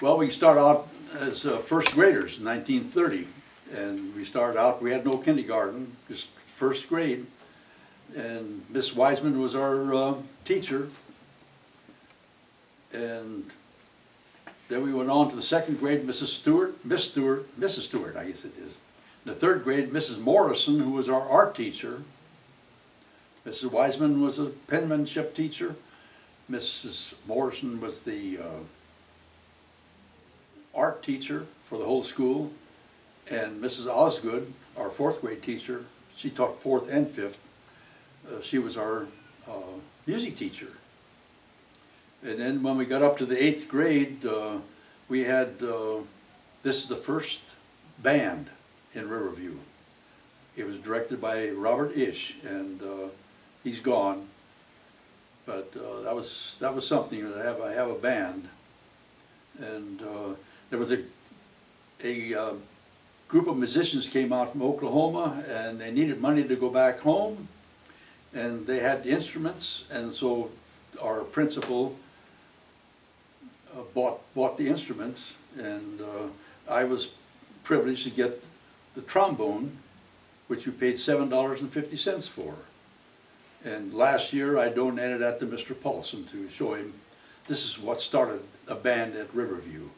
Well, we started out as first graders in 1930, and we started out, we had no kindergarten, just first grade, and Miss Wiseman was our teacher, and then we went on to the second grade, Mrs. Stewart, I guess it is. In the third grade, Mrs. Morrison, who was our art teacher. Mrs. Wiseman was a penmanship teacher. Mrs. Morrison was the art teacher for the whole school, and Mrs. Osgood, our fourth grade teacher, she taught fourth and fifth. She was our music teacher. And then when we got up to the eighth grade, we had, this is the first band in Riverview. It was directed by Robert Ish, and he's gone. But that was something, to have a band. And there was a group of musicians came out from Oklahoma, and they needed money to go back home, and they had instruments, and so our principal bought the instruments, and I was privileged to get the trombone, which we paid $7.50 for. And last year I donated that to Mr. Paulson to show him this is what started a band at Riverview.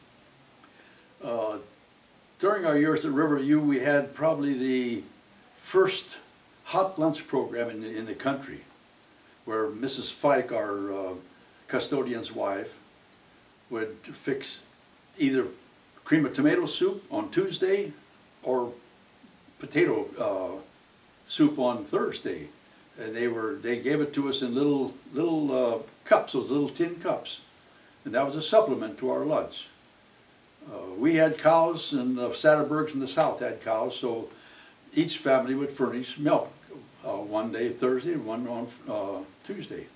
During our years at Riverview, we had probably the first hot lunch program in the country, where Mrs. Fike, our custodian's wife, would fix either cream of tomato soup on Tuesday or potato soup on Thursday. And they gave it to us in little cups, those little tin cups, and that was a supplement to our lunch. We had cows, and the Satterbergs in the south had cows, so each family would furnish milk one day Thursday and one on Tuesday.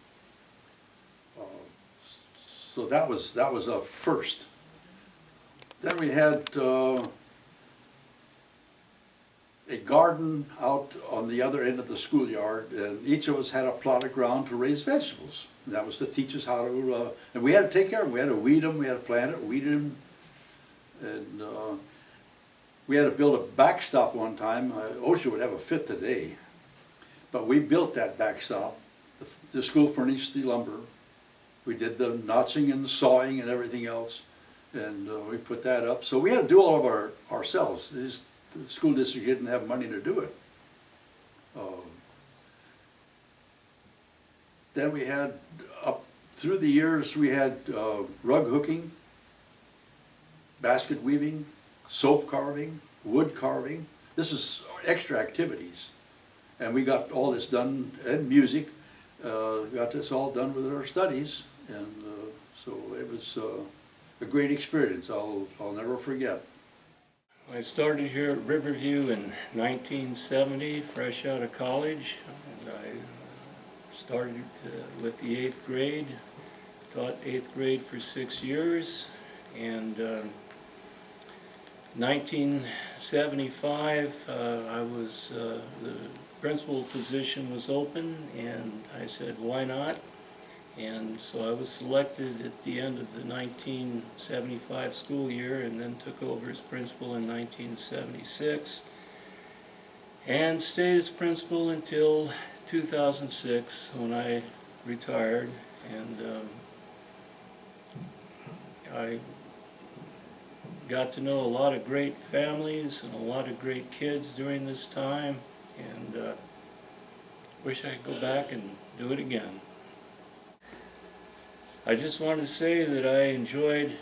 So that was a first. Then we had a garden out on the other end of the schoolyard, and each of us had a plot of ground to raise vegetables. And that was to teach us how to, and we had to take care of them. We had to weed them, we had to plant it, weed them, and we had to build a backstop one time. OSHA would have a fit today, but we built that backstop. The school furnished the lumber. We did the notching and the sawing and everything else, and we put that up. So we had to do all of ourselves. The school district didn't have money to do it. Then we had, up through the years, we had rug hooking, basket weaving, soap carving, wood carving. This is extra activities. And we got all this done, and music. We got this all done with our studies, and so it was a great experience. I'll never forget. I started here at Riverview in 1970, fresh out of college. And I started with the 8th grade, taught 8th grade for 6 years, and 1975 the principal position was open, and I said, why not? And so I was selected at the end of the 1975 school year, and then took over as principal in 1976, and stayed as principal until 2006 when I retired. And I got to know a lot of great families and a lot of great kids during this time, and wish I could go back and do it again. I just wanted to say that I enjoyed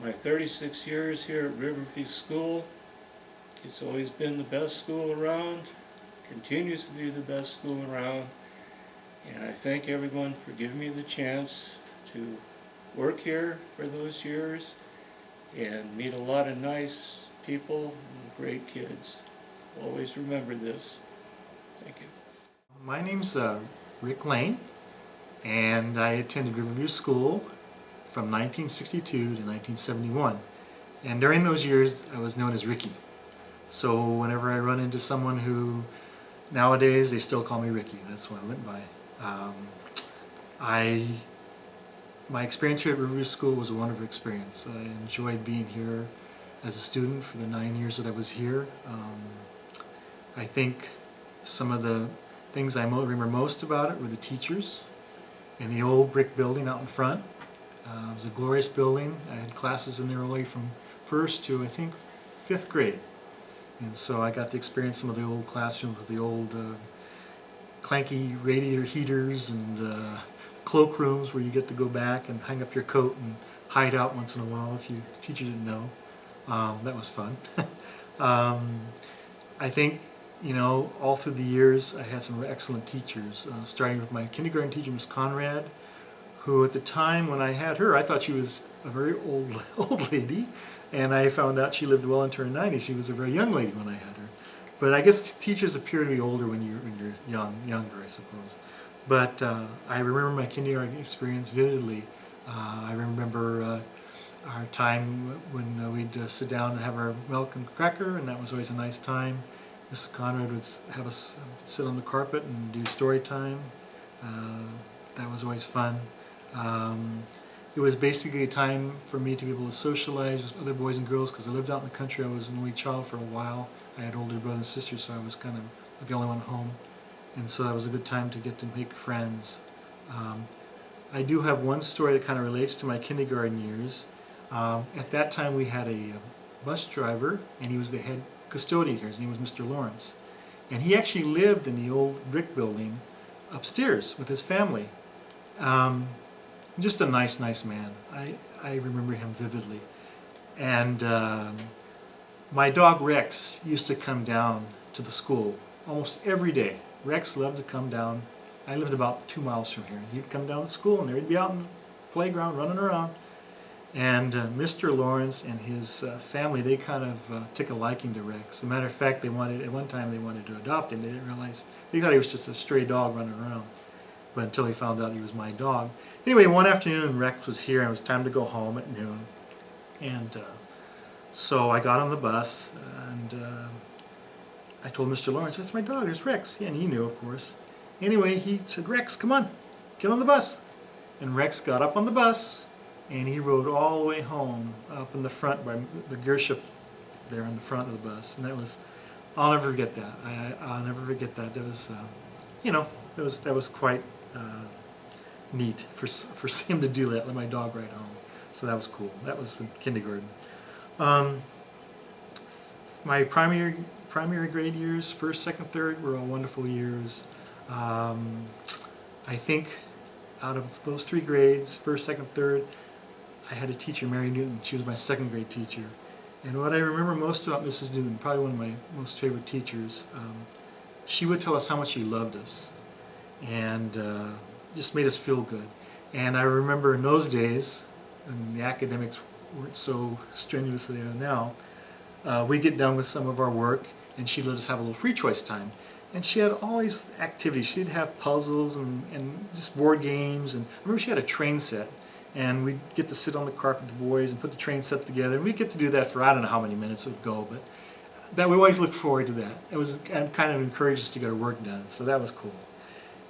my 36 years here at Riverview School. It's always been the best school around, continues to be the best school around, and I thank everyone for giving me the chance to work here for those years and meet a lot of nice people and great kids. Always remember this. Thank you. My name's Rick Lane, and I attended Riverview School from 1962 to 1971. And during those years, I was known as Ricky. So whenever I run into someone who, nowadays, they still call me Ricky. That's what I went by. my experience here at Riverview School was a wonderful experience. I enjoyed being here as a student for the 9 years that I was here. I think some of the things I remember most about it were the teachers in the old brick building out in front. It was a glorious building. I had classes in there all the way from first to I think 5th grade. And so I got to experience some of the old classrooms with the old clanky radiator heaters and cloak rooms where you get to go back and hang up your coat and hide out once in a while if you teacher didn't know. That was fun. I think, you know, all through the years I had some excellent teachers, starting with my kindergarten teacher, Miss Conrad, who at the time when I had her, I thought she was a very old lady, and I found out she lived well into her 90s. She was a very young lady when I had her. But I guess teachers appear to be older when you're younger, I suppose. But I remember my kindergarten experience vividly. I remember our time when we'd sit down and have our milk and cracker, and that was always a nice time. Mrs. Conrad would have us sit on the carpet and do story time. That was always fun. It was basically a time for me to be able to socialize with other boys and girls because I lived out in the country. I was an only child for a while. I had older brothers and sisters, so I was kind of the only one at home. And so that was a good time to get to make friends. I do have one story that kind of relates to my kindergarten years. At that time we had a bus driver, and he was the head custodian here. His name was Mr. Lawrence. And he actually lived in the old brick building upstairs with his family. Just a nice man. I remember him vividly. And my dog Rex used to come down to the school almost every day. Rex loved to come down. I lived about 2 miles from here. He'd come down to school, and there he'd be out in the playground running around. And Mr. Lawrence and his family, they kind of took a liking to Rex. As a matter of fact, at one time they wanted to adopt him. They didn't realize, they thought he was just a stray dog running around. But until he found out he was my dog. Anyway, one afternoon Rex was here, and it was time to go home at noon. And so I got on the bus, and I told Mr. Lawrence, "That's my dog, there's Rex." Yeah, and he knew, of course. Anyway, he said, "Rex, come on, get on the bus." And Rex got up on the bus, and he rode all the way home up in the front by the gear shift there in the front of the bus. And that was, I'll never forget that. I'll never forget that. That was, you know, that was quite neat for him to do that, let my dog ride home. So that was cool. That was in kindergarten. My primary grade years, first, second, third, were all wonderful years. I think out of those 3 grades, first, second, third, I had a teacher, Mary Newton. She was my second grade teacher. And what I remember most about Mrs. Newton, probably one of my most favorite teachers, she would tell us how much she loved us, and just made us feel good. And I remember in those days, and the academics weren't so strenuous as they are now, we'd get done with some of our work, and she'd let us have a little free choice time. And she had all these activities. She'd have puzzles and just board games. And I remember she had a train set. And we'd get to sit on the carpet with the boys and put the train set together. And we'd get to do that for I don't know how many minutes it would go. But that we always looked forward to that. It was kind of encouraged us to get our work done. So that was cool.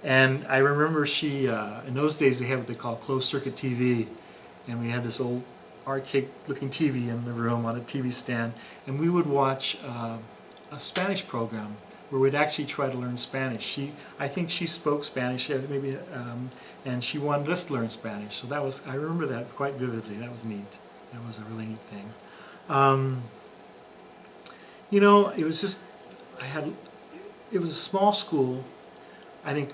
And I remember she, in those days they had what they call closed circuit TV. And we had this old archaic looking TV in the room on a TV stand. And we would watch a Spanish program where we'd actually try to learn Spanish. I think she spoke Spanish, maybe, and she wanted us to learn Spanish. So that was, I remember that quite vividly. That was neat. That was a really neat thing. You know, it was just, it was a small school. I think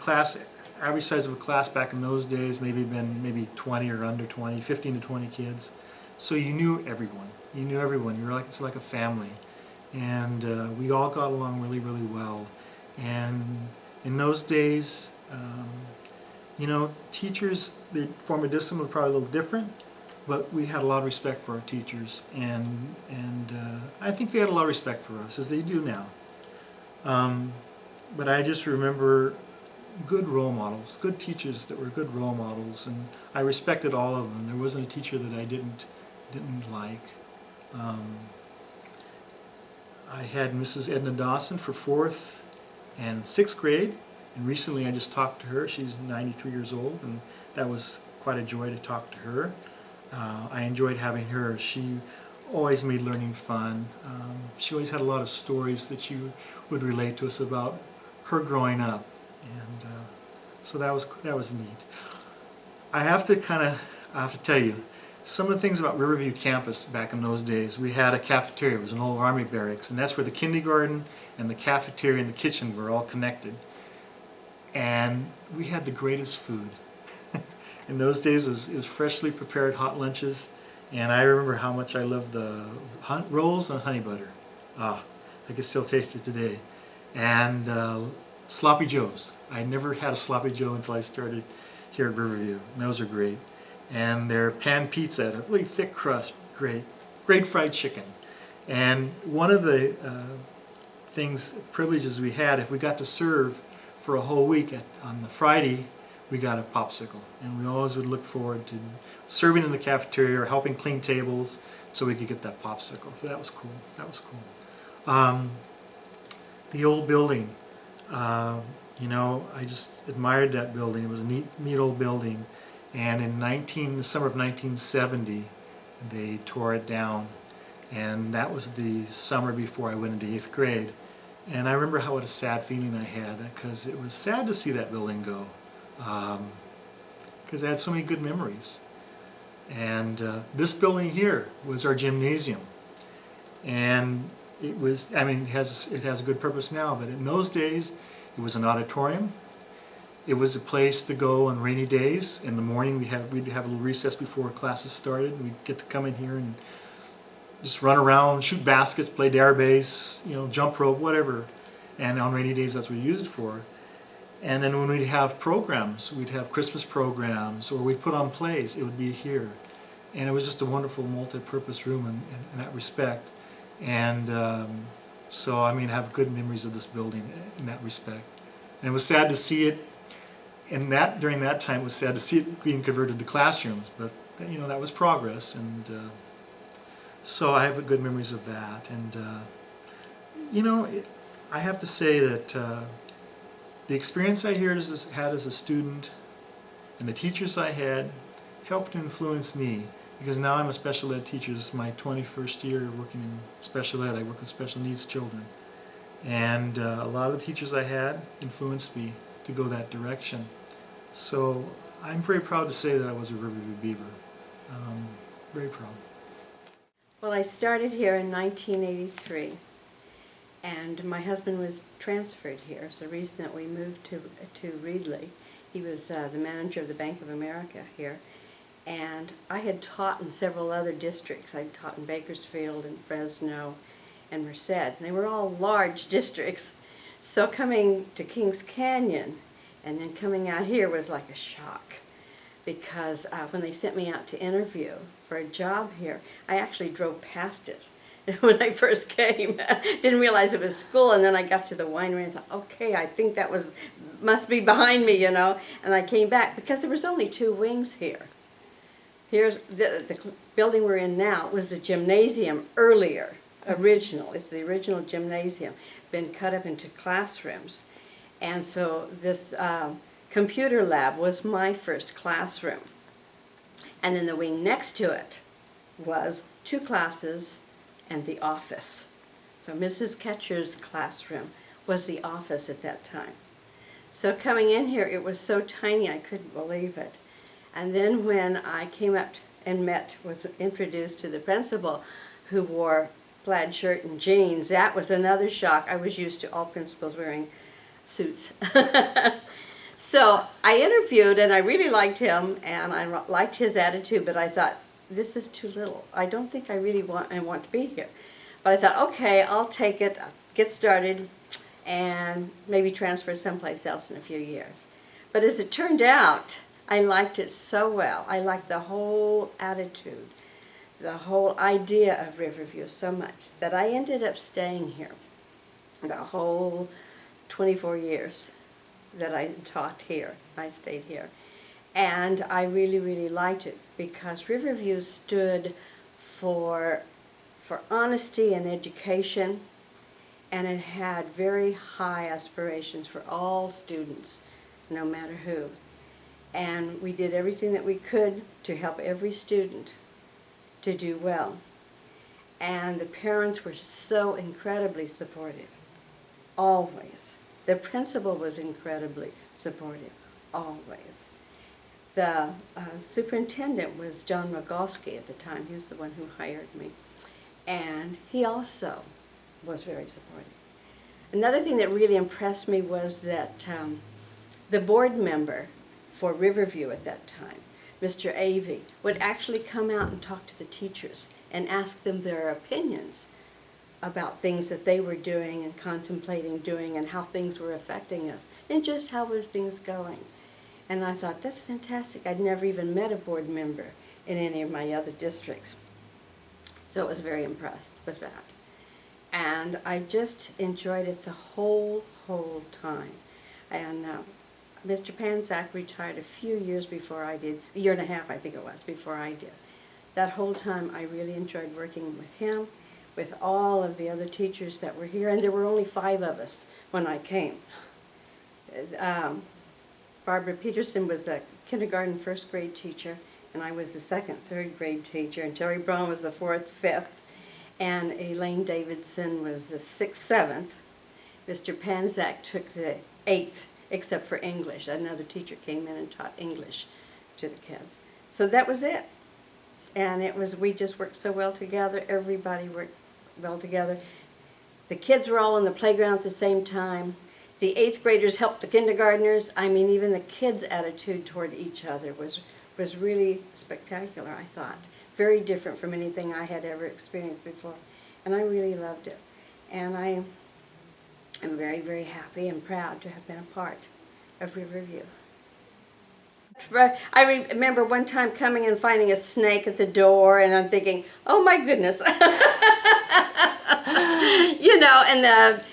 average size of a class back in those days maybe 20 or under 20, 15 to 20 kids. So you knew everyone. You knew everyone. You were it's like a family. And we all got along really, really well. And in those days, you know, teachers, their form of discipline was probably a little different, but we had a lot of respect for our teachers, and I think they had a lot of respect for us, as they do now. But I just remember good role models, good teachers that were good role models, and I respected all of them. There wasn't a teacher that I didn't like. I had Mrs. Edna Dawson for 4th and 6th grade, and recently I just talked to her. She's 93 years old, and that was quite a joy to talk to her. I enjoyed having her. She always made learning fun. She always had a lot of stories that she would relate to us about her growing up, and so that was neat. I have to tell you some of the things about Riverview campus back in those days. We had a cafeteria. It was an old army barracks, and that's where the kindergarten and the cafeteria and the kitchen were all connected. And we had the greatest food. In those days, it was freshly prepared hot lunches, and I remember how much I loved the rolls and honey butter. I can still taste it today. And sloppy joes. I never had a sloppy joe until I started here at Riverview, and those are great. And their pan pizza, a really thick crust, great fried chicken. And one of the privileges we had, if we got to serve for a whole week on the Friday, we got a popsicle, and we always would look forward to serving in the cafeteria or helping clean tables so we could get that popsicle. So that was cool. That was cool. The old building, you know, I just admired that building. It was a neat old building, and in the summer of 1970, they tore it down, and that was the summer before I went into 8th grade. And I remember what a sad feeling I had, because it was sad to see that building go. Because I had so many good memories. And this building here was our gymnasium, and it was, I mean, it has a good purpose now, but in those days it was an auditorium. It was a place to go on rainy days. In the morning we'd have a little recess before classes started. We'd get to come in here and just run around, shoot baskets, play dare base, you know, jump rope, whatever. And on rainy days that's what we used it for. And then when we'd have programs, we'd have Christmas programs, or we'd put on plays, it would be here. And it was just a wonderful multi-purpose room in that respect. And so, I mean, I have good memories of this building in that respect. And it was sad to see it, during that time, it was sad to see it being converted to classrooms. But, you know, that was progress. And so I have good memories of that. And, you know, I have to say that the experience I had as a student and the teachers I had helped to influence me, because now I'm a special ed teacher. This is my 21st year working in special ed. I work with special needs children. And a lot of the teachers I had influenced me to go that direction. So I'm very proud to say that I was a Riverview Beaver. Very proud. Well, I started here in 1983. And my husband was transferred here. It's the reason that we moved to Reedley. He was the manager of the Bank of America here. And I had taught in several other districts. I taught in Bakersfield and Fresno and Merced. And they were all large districts. So coming to Kings Canyon and then coming out here was like a shock. Because when they sent me out to interview for a job here, I actually drove past it when I first came. Didn't realize it was school, and then I got to the winery and thought, okay, I think that must be behind me, you know. And I came back because there was only 2 wings here. Here's the building we're in now was the gymnasium earlier, original. It's the original gymnasium, been cut up into classrooms. And so this computer lab was my first classroom. And then the wing next to it was 2 classes and the office. So Mrs. Ketcher's classroom was the office at that time. So coming in here, it was so tiny I couldn't believe it. And then when I came up and was introduced to the principal, who wore plaid shirt and jeans, that was another shock. I was used to all principals wearing suits. So I interviewed, and I really liked him, and I liked his attitude, but I thought, this is too little. I don't think I really want to be here. But I thought, okay, I'll take it, I'll get started, and maybe transfer someplace else in a few years. But as it turned out, I liked it so well. I liked the whole attitude, the whole idea of Riverview so much that I ended up staying here the whole 24 years that I taught here. I stayed here. And I really, really liked it because Riverview stood for honesty and education, and it had very high aspirations for all students, no matter who. And we did everything that we could to help every student to do well. And the parents were so incredibly supportive, always. The principal was incredibly supportive, always. The superintendent was John Rogalski at the time. He was the one who hired me. And he also was very supportive. Another thing that really impressed me was that the board member for Riverview at that time, Mr. Avey, would actually come out and talk to the teachers and ask them their opinions about things that they were doing and contemplating doing and how things were affecting us and just how were things going. And I thought, that's fantastic. I'd never even met a board member in any of my other districts. So I was very impressed with that. And I just enjoyed it the whole time. And Mr. Panzak retired a few years before I did, a year and a half I think it was, before I did. That whole time I really enjoyed working with him, with all of the other teachers that were here, and there were only 5 of us when I came. Barbara Peterson was the kindergarten first grade teacher, and I was the second, third grade teacher, and Terry Braun was the 4th, 5th, and Elaine Davidson was the 6th, 7th. Mr. Panzak took the 8th, except for English. Another teacher came in and taught English to the kids. So that was it. And it was, we just worked so well together. Everybody worked well together. The kids were all on the playground at the same time. The 8th graders helped the kindergartners. I mean, even the kids' attitude toward each other was really spectacular, I thought. Very different from anything I had ever experienced before. And I really loved it. And I am very, very happy and proud to have been a part of Riverview. I remember one time coming and finding a snake at the door, and I'm thinking, oh my goodness. You know, and the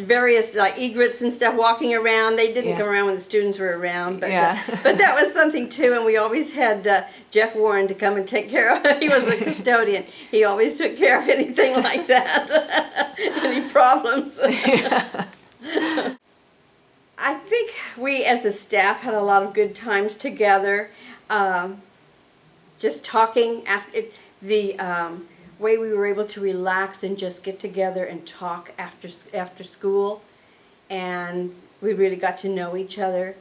various egrets and stuff walking around. They didn't come around when the students were around, but but that was something too. And we always had Jeff Warren to come and take care of. He was a custodian. He always took care of anything like that, any problems. I think we as a staff had a lot of good times together, just talking after the way we were able to relax and just get together and talk after school, and we really got to know each other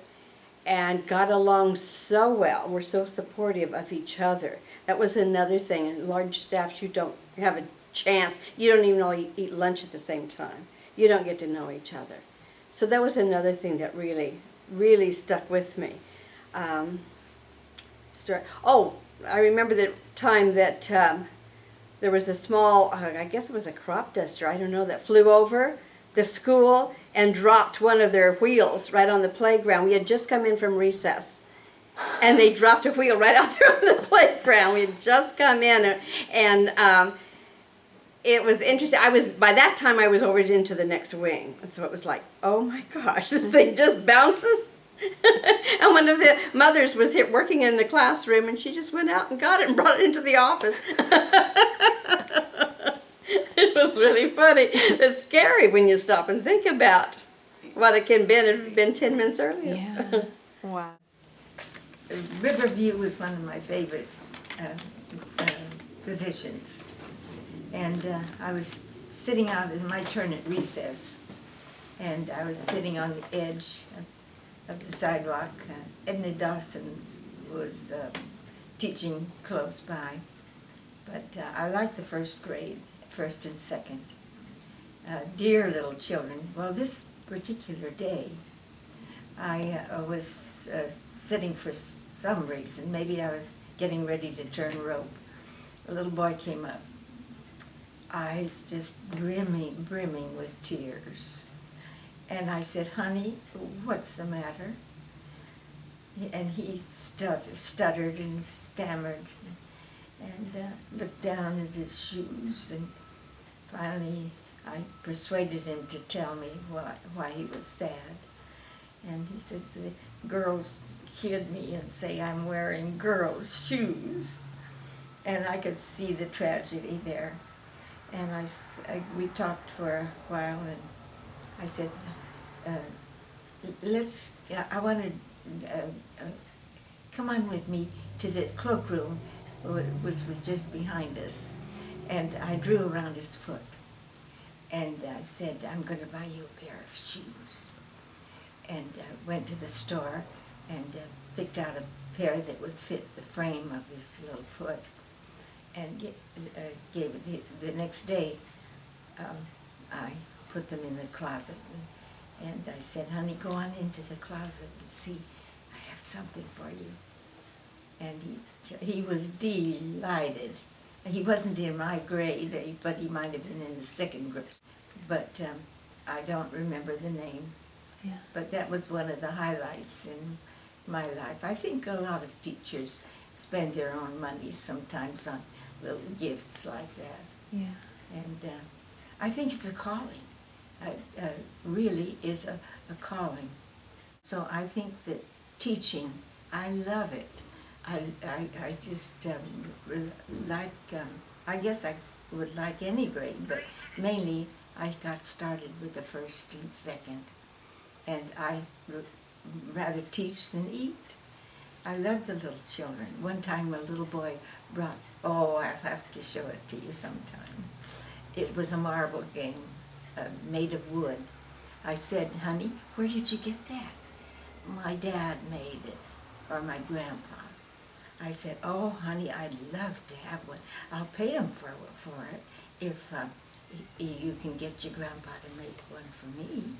and got along so well. We're so supportive of each other. That was another thing. In large staffs, you don't have a chance. You don't even all eat lunch at the same time. You don't get to know each other. So that was another thing that really stuck with me. I remember the time that there was a small, I guess it was a crop duster, I don't know, that flew over the school and dropped one of their wheels right on the playground. We had just come in from recess, and they dropped a wheel right out there on the playground. We had just come in, and it was interesting. By that time I was over into the next wing, and so it was like, oh my gosh, this thing just bounces. And one of the mothers was working in the classroom, and she just went out and got it and brought it into the office. It was really funny. It's scary when you stop and think about what it can have been 10 minutes earlier. Yeah. Wow. Riverview was one of my favorite positions. And I was sitting out in my turn at recess, and I was sitting on the edge of the sidewalk. Edna Dawson was teaching close by, but I liked the first grade, first and second. Dear little children. Well, this particular day, I was sitting for some reason. Maybe I was getting ready to turn rope. A little boy came up, eyes just brimming with tears. And I said, honey, what's the matter? And he stuttered and stammered and looked down at his shoes, and finally I persuaded him to tell me why he was sad. And he says, the girls kid me and say I'm wearing girls' shoes. And I could see the tragedy there. And we talked for a while, and I said, I want to come on with me to the cloakroom, which was just behind us. And I drew around his foot. And I said, I'm going to buy you a pair of shoes. And went to the store and picked out a pair that would fit the frame of his little foot. And gave it the next day. I put them in the closet. And I said, honey, go on into the closet and see. I have something for you. And he was delighted. He wasn't in my grade, but he might have been in the second grade. But I don't remember the name. Yeah. But that was one of the highlights in my life. I think a lot of teachers spend their own money sometimes on little gifts like that. Yeah. And I think it's a calling. Really is a calling. So I think that teaching, I love it. I just like, I guess I would like any grade, but mainly I got started with the first and second. And I rather teach than eat. I love the little children. One time a little boy brought, oh, I'll have to show it to you sometime. It was a marble game made of wood. I said, honey, where did you get that? My dad made it, or my grandpa. I said, oh, honey, I'd love to have one. I'll pay him for it if you can get your grandpa to make one for me.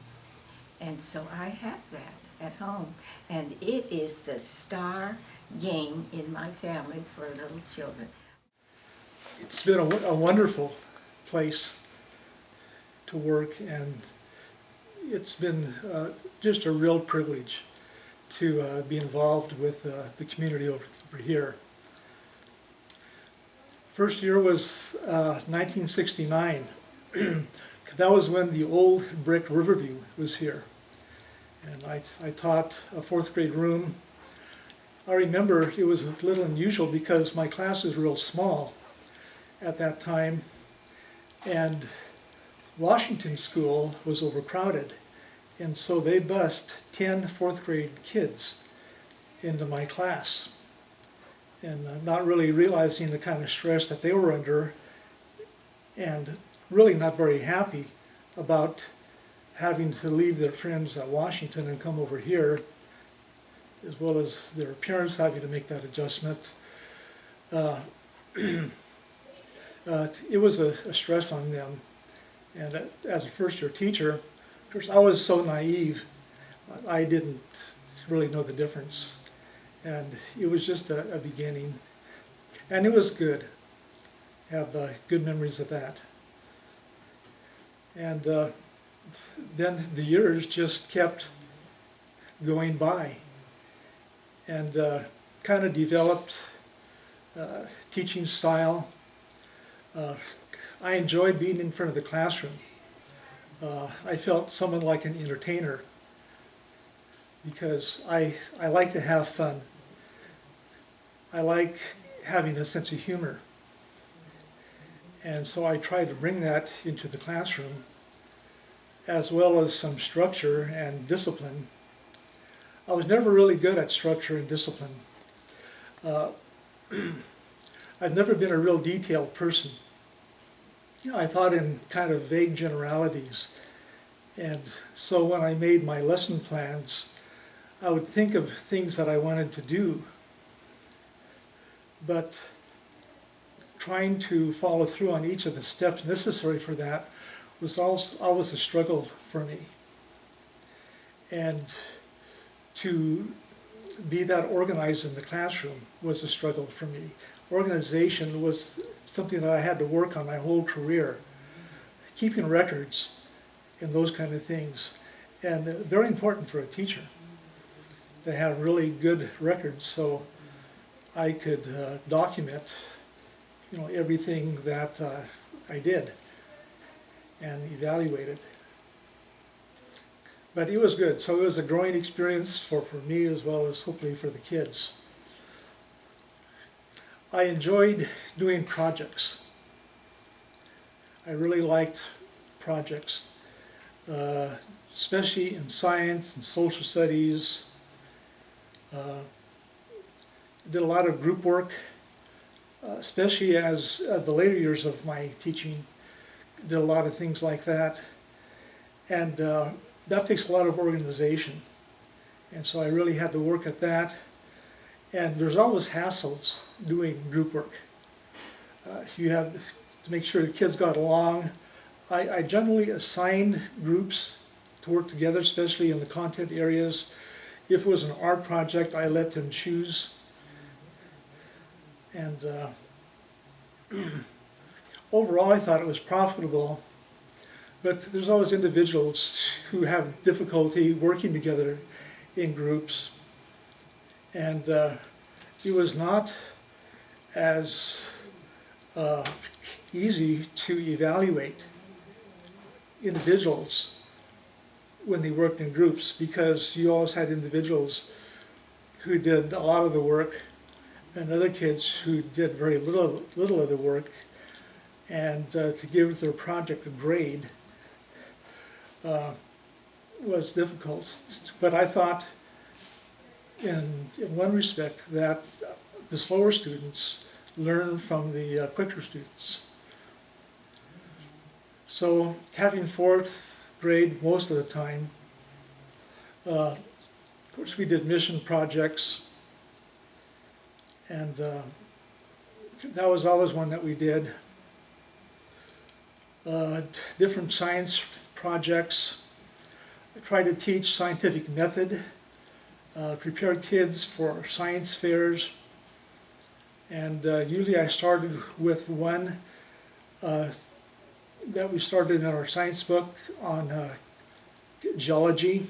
And so I have that at home. And it is the star game in my family for little children. It's been a wonderful place to work, and it's been just a real privilege to be involved with the community over here. First year was 1969. That was when the old brick Riverview was here. And I taught a fourth grade room. I remember it was a little unusual because my class was real small at that time. And Washington School was overcrowded. And so they bused 10 fourth grade kids into my class. And not really realizing the kind of stress that they were under, and really not very happy about having to leave their friends at Washington and come over here, as well as their parents having to make that adjustment. It was a stress on them. And as a first-year teacher, of course, I was so naive, I didn't really know the difference. And it was just a beginning. And it was good. Have good memories of that. And then the years just kept going by. And kind of developed teaching style. I enjoyed being in front of the classroom. I felt somewhat like an entertainer because I like to have fun. I like having a sense of humor. And so I try to bring that into the classroom, as well as some structure and discipline. I was never really good at structure and discipline. I've never been a real detailed person. You know, I thought in kind of vague generalities. And so when I made my lesson plans, I would think of things that I wanted to do. But trying to follow through on each of the steps necessary for that was always a struggle for me. And to be that organized in the classroom was a struggle for me. Organization was something that I had to work on my whole career. Keeping records and those kind of things. And very important for a teacher to have really good records so I could document, you know, everything that I did and evaluate it. But it was good. So it was a growing experience for me as well as hopefully for the kids. I enjoyed doing projects. I really liked projects, especially in science and social studies. Did a lot of group work, especially as the later years of my teaching, did a lot of things like that. And that takes a lot of organization. And so I really had to work at that. And there's always hassles doing group work. You have to make sure the kids got along. I generally assigned groups to work together, especially in the content areas. If it was an art project, I let them choose. And overall, I thought it was profitable. But there's always individuals who have difficulty working together in groups. And it was not as easy to evaluate individuals when they worked in groups, because you always had individuals who did a lot of the work and other kids who did very little of the work. And to give their project a grade was difficult. But I thought, in one respect, that the slower students learn from the quicker students. So having fourth grade most of the time, of course we did mission projects, and that was always one that we did. Different science projects. I tried to teach scientific method, prepare kids for science fairs, and usually I started with one that we started in our science book on geology,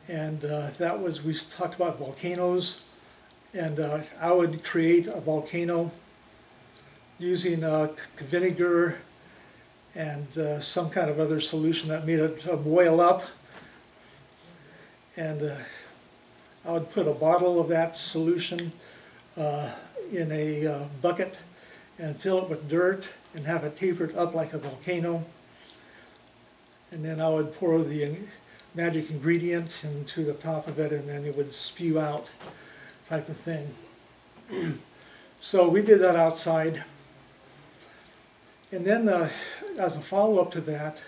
and that was, we talked about volcanoes, and I would create a volcano using vinegar and some kind of other solution that made it boil up, and I would put a bottle of that solution in a bucket and fill it with dirt and have it tapered up like a volcano, and then I would pour the magic ingredient into the top of it, and then it would spew out, type of thing. So we did that outside, and then as a follow-up to that,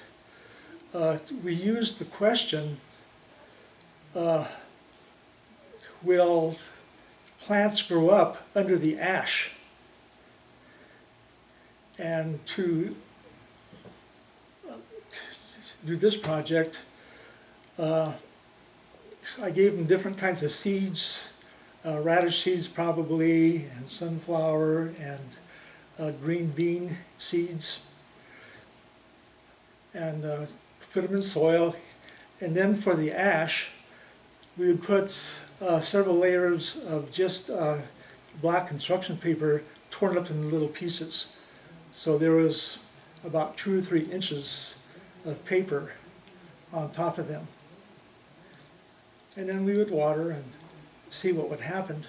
we used the question, will plants grow up under the ash? And to do this project, I gave them different kinds of seeds, radish seeds probably, and sunflower, and green bean seeds, and put them in soil. And then for the ash, we would put several layers of just black construction paper torn up into little pieces. So there was about 2 or 3 inches of paper on top of them. And then we would water and see what would happen.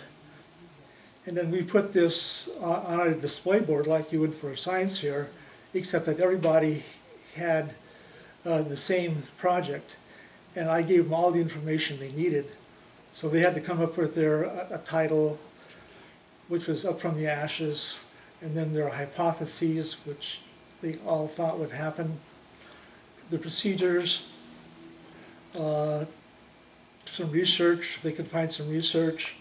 And then we put this on a display board like you would for a science fair, except that everybody had the same project. And I gave them all the information they needed. So they had to come up with their a title, which was up from the ashes, and then their hypotheses, which they all thought would happen, the procedures, some research, if they could find some research.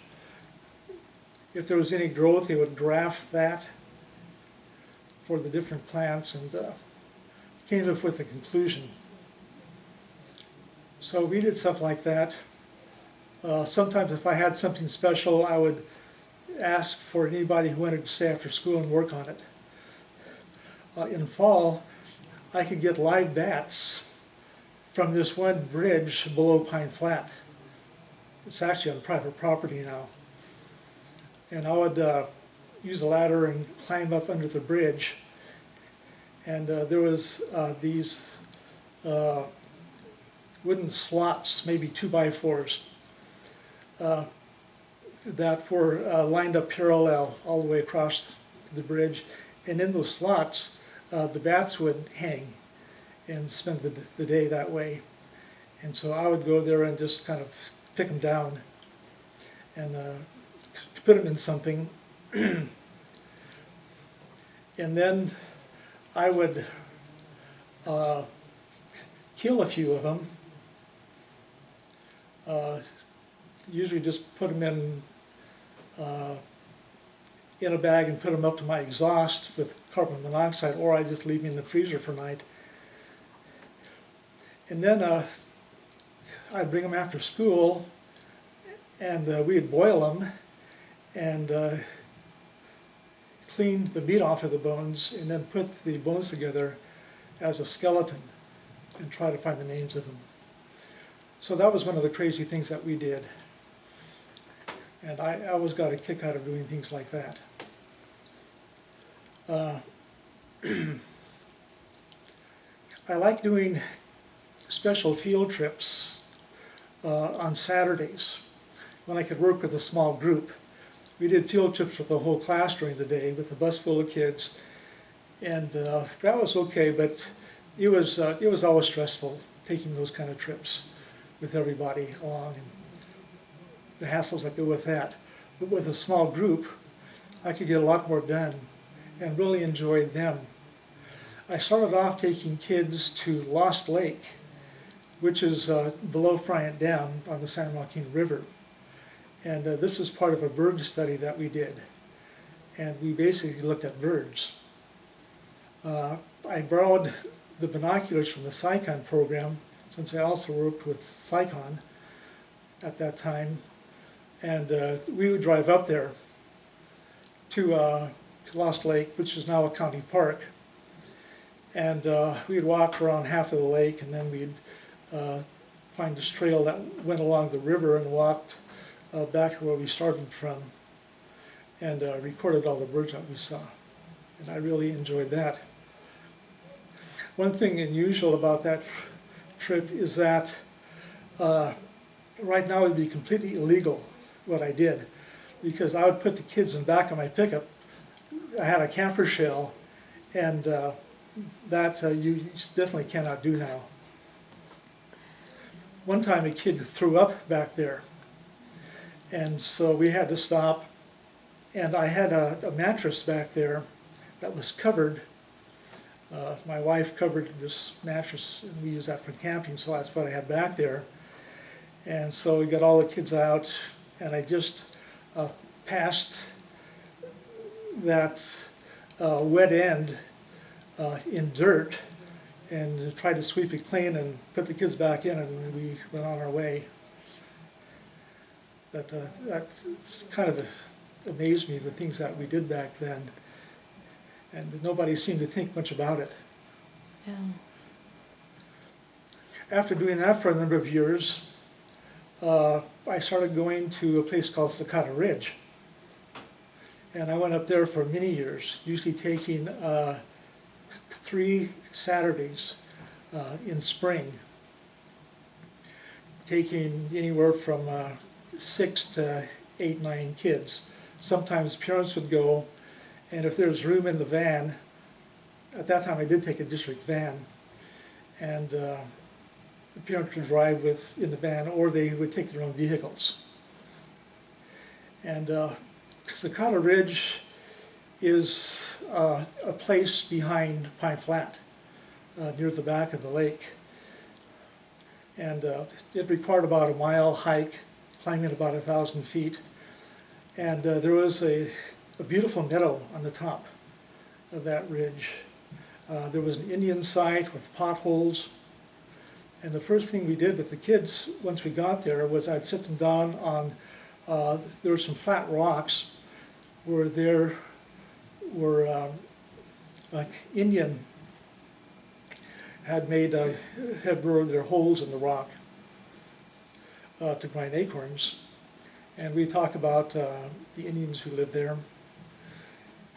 If there was any growth, they would graph that for the different plants, and came up with a conclusion. So we did stuff like that. Sometimes if I had something special, I would ask for anybody who wanted to stay after school and work on it. In fall, I could get live bats from this one bridge below Pine Flat. It's actually on private property now. And I would use a ladder and climb up under the bridge. And there was these wooden slots, maybe 2x4s, that were lined up parallel all the way across the bridge. And in those slots, the bats would hang and spend the day that way. And so I would go there and just kind of pick them down. and put them in something. And then I would kill a few of them. Usually just put them in a bag and put them up to my exhaust with carbon monoxide, or I just leave them in the freezer for a night. And then I'd bring them after school, and we'd boil them and clean the meat off of the bones, and then put the bones together as a skeleton and try to find the names of them. So that was one of the crazy things that we did. And I always got a kick out of doing things like that. I like doing special field trips on Saturdays when I could work with a small group. We did field trips with the whole class during the day with a bus full of kids, and that was okay, but it was always stressful taking those kind of trips with everybody along and the hassles that go with that. But with a small group, I could get a lot more done and really enjoyed them. I started off taking kids to Lost Lake, which is below Friant Dam on the San Joaquin River. And this was part of a bird study that we did. And we basically looked at birds. I borrowed the binoculars from the SciCon program, since I also worked with SciCon at that time. And we would drive up there to Lost Lake, which is now a county park. And we'd walk around half of the lake, and then we'd find this trail that went along the river and walked back to where we started from, and recorded all the birds that we saw. And I really enjoyed that. One thing unusual about that trip is that right now it would be completely illegal what I did, because I would put the kids in the back of my pickup. I had a camper shell, and that you definitely cannot do now. One time a kid threw up back there, and so we had to stop, and I had a mattress back there that was covered. My wife covered this mattress, and we use that for camping, so that's what I had back there. And so we got all the kids out, and I just passed that wet end in dirt and tried to sweep it clean and put the kids back in, and we went on our way. But that kind of amazed me, the things that we did back then, and nobody seemed to think much about it. Yeah. After doing that for a number of years, I started going to a place called Cicada Ridge. And I went up there for many years, usually taking 3 Saturdays in spring, taking anywhere from 6 to 8, 9 kids. Sometimes parents would go, and if there's room in the van, at that time I did take a district van, and the parents would drive in the van, or they would take their own vehicles. And Cicada Ridge is a place behind Pine Flat, near the back of the lake. And it required about a mile hike, climbing about 1,000 feet. And there was a beautiful meadow on the top of that ridge. There was an Indian site with potholes. And the first thing we did with the kids once we got there was I'd sit them down on, there were some flat rocks where there were like Indian had burrowed their holes in the rock to grind acorns. And we talk about the Indians who lived there.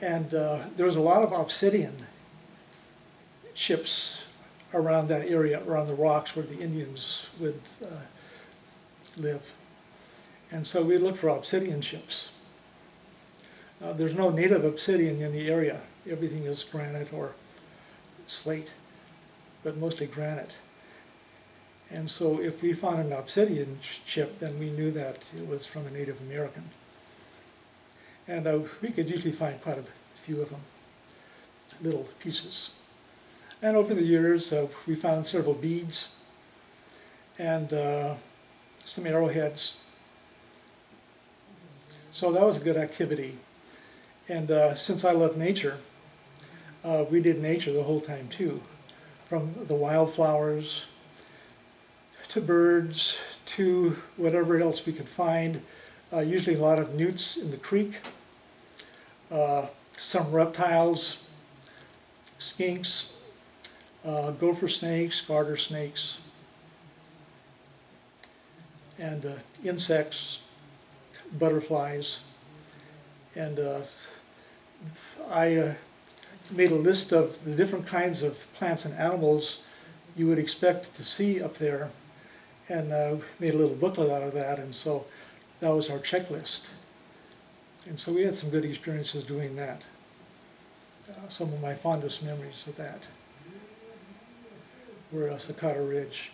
And there was a lot of obsidian chips around that area, around the rocks where the Indians would live. And so we looked for obsidian chips. There's no native obsidian in the area. Everything is granite or slate, but mostly granite. And so if we found an obsidian chip, then we knew that it was from a Native American. And we could usually find quite a few of them, little pieces. And over the years, we found several beads and some arrowheads. So that was a good activity. And since I love nature, we did nature the whole time too, from the wildflowers to birds to whatever else we could find. Usually a lot of newts in the creek, some reptiles, skinks, gopher snakes, garter snakes, and insects, butterflies. And I made a list of the different kinds of plants and animals you would expect to see up there, and made a little booklet out of that, and so that was our checklist. And so we had some good experiences doing that. Some of my fondest memories of that were Sakata Ridge.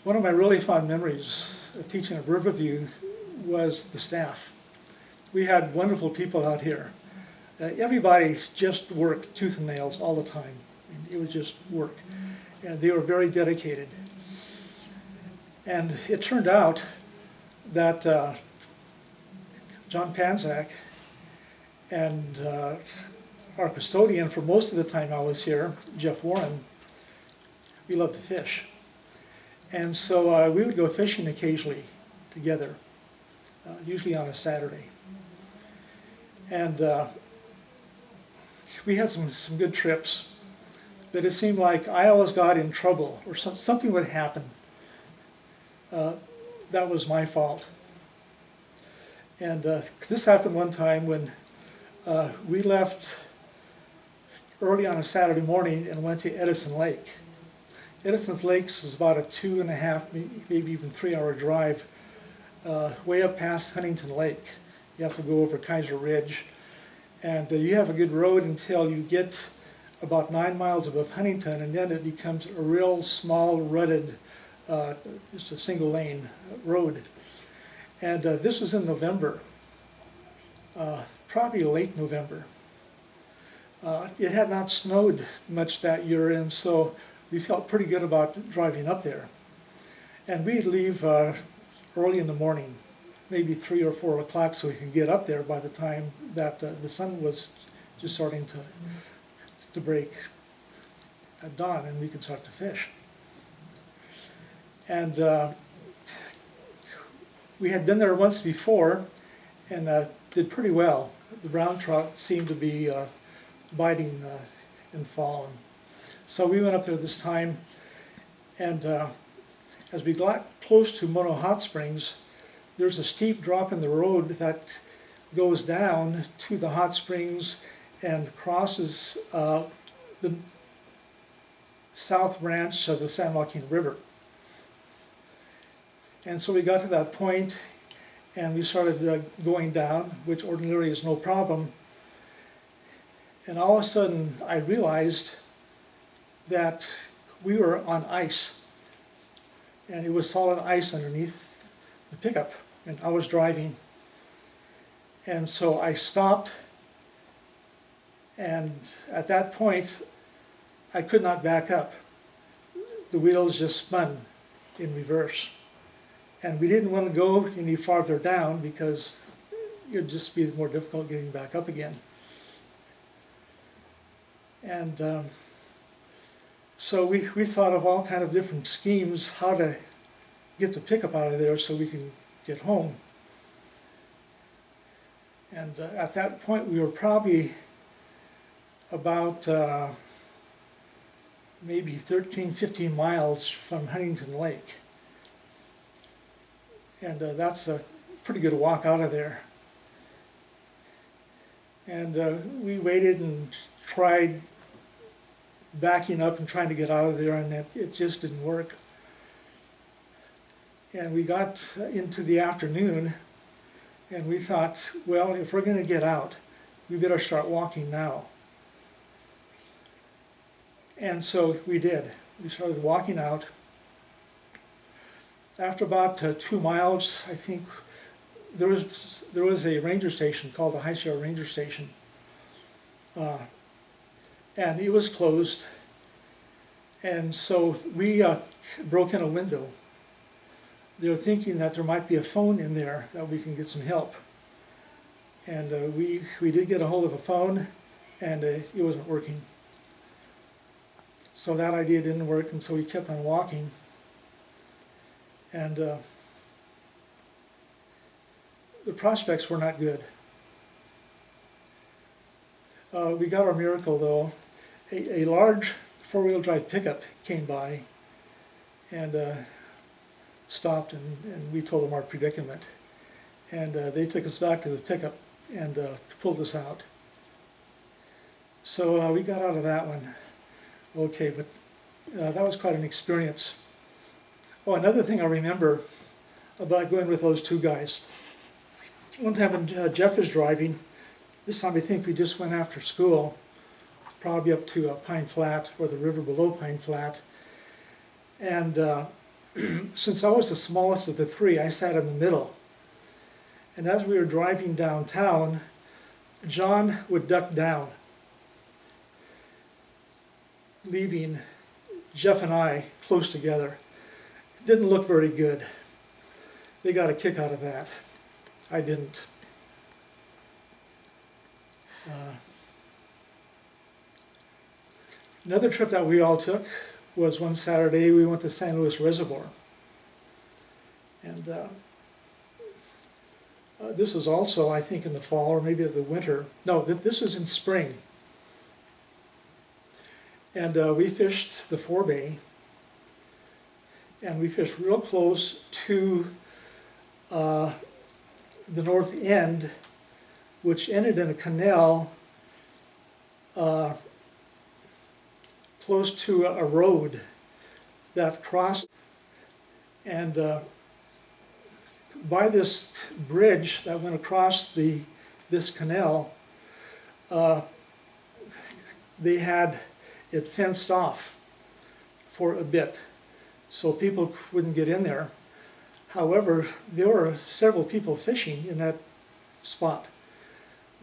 One of my really fond memories of teaching at Riverview was the staff. We had wonderful people out here. Everybody just worked tooth and nails all the time. It was just work. And they were very dedicated. And it turned out that John Panzak and our custodian for most of the time I was here, Jeff Warren, we loved to fish. And so we would go fishing occasionally together, usually on a Saturday. And we had some good trips, but it seemed like I always got in trouble, or something would happen. That was my fault. And this happened one time when we left early on a Saturday morning and went to Edison Lake. Edison Lake is about a 2.5, maybe even 3-hour drive way up past Huntington Lake. You have to go over Kaiser Ridge, and you have a good road until you get about 9 miles above Huntington, and then it becomes a real small, rutted, just a single lane road. And this was in November, probably late November. It had not snowed much that year, and so we felt pretty good about driving up there. And we'd leave early in the morning, maybe 3 or 4 o'clock, so we could get up there by the time that the sun was just starting to break at dawn, and we could start to fish. And we had been there once before and did pretty well. The brown trout seemed to be biting in fall. So we went up there this time, and as we got close to Mono Hot Springs, there's a steep drop in the road that goes down to the hot springs and crosses the south branch of the San Joaquin River. And so we got to that point, and we started going down, which ordinarily is no problem. And all of a sudden, I realized that we were on ice, and it was solid ice underneath the pickup, and I was driving. And so I stopped, and at that point, I could not back up. The wheels just spun in reverse. And we didn't want to go any farther down because it would just be more difficult getting back up again. And so we thought of all kind of different schemes how to get the pickup out of there so we can get home. And at that point we were probably about maybe 13, 15 miles from Huntington Lake. And that's a pretty good walk out of there. And we waited and tried backing up and trying to get out of there, and it just didn't work. And we got into the afternoon, and we thought, well, if we're going to get out, we better start walking now. And so we did. we started walking out. After about 2 miles, I think, there was a ranger station called the High Sierra Ranger Station. And it was closed. And so we broke in a window. They were thinking that there might be a phone in there that we can get some help. And we did get a hold of a phone, and it wasn't working. So that idea didn't work, and so we kept on walking. And the prospects were not good. We got our miracle though. A large four-wheel drive pickup came by and stopped, and we told them our predicament. And they took us back to the pickup and pulled us out. So we got out of that one okay, but that was quite an experience. Oh, another thing I remember about going with those two guys. One time when Jeff was driving, this time I think we just went after school, probably up to Pine Flat or the river below Pine Flat. And since I was the smallest of the three, I sat in the middle. And as we were driving downtown, John would duck down, leaving Jeff and I close together. It didn't look very good. They got a kick out of that. I didn't. Another trip that we all took was one Saturday. We went to San Luis Reservoir. And this was also, I think, in the fall or maybe the winter. No, this is in spring. And we fished the forebay. And we fished real close to the north end, which ended in a canal close to a road that crossed. And by this bridge that went across this canal, they had it fenced off for a bit, so people wouldn't get in there. However, there were several people fishing in that spot.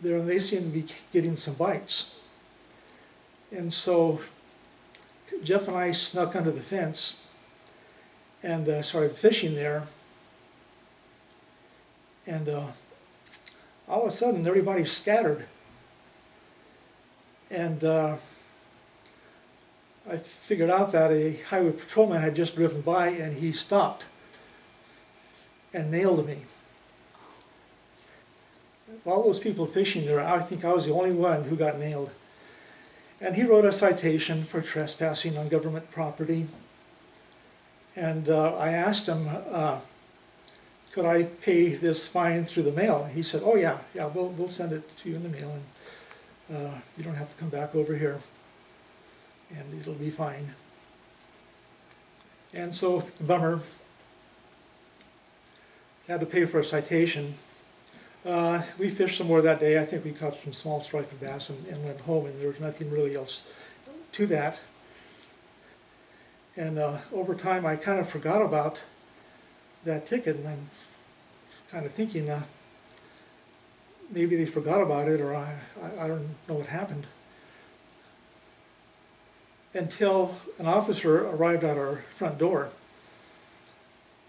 They seemed to be getting some bites. And so Jeff and I snuck under the fence and started fishing there. And all of a sudden, everybody scattered. And I figured out that a highway patrolman had just driven by, and he stopped and nailed me. All those people fishing there, I think I was the only one who got nailed. And he wrote a citation for trespassing on government property. And I asked him, could I pay this fine through the mail? He said, oh yeah, we'll send it to you in the mail, and you don't have to come back over here, and it'll be fine. And so, bummer, had to pay for a citation. We fished some more that day. I think we caught some small striped bass and went home, and there was nothing really else to that. And over time, I kind of forgot about that ticket, and I'm kind of thinking maybe they forgot about it, or I don't know what happened. Until an officer arrived at our front door.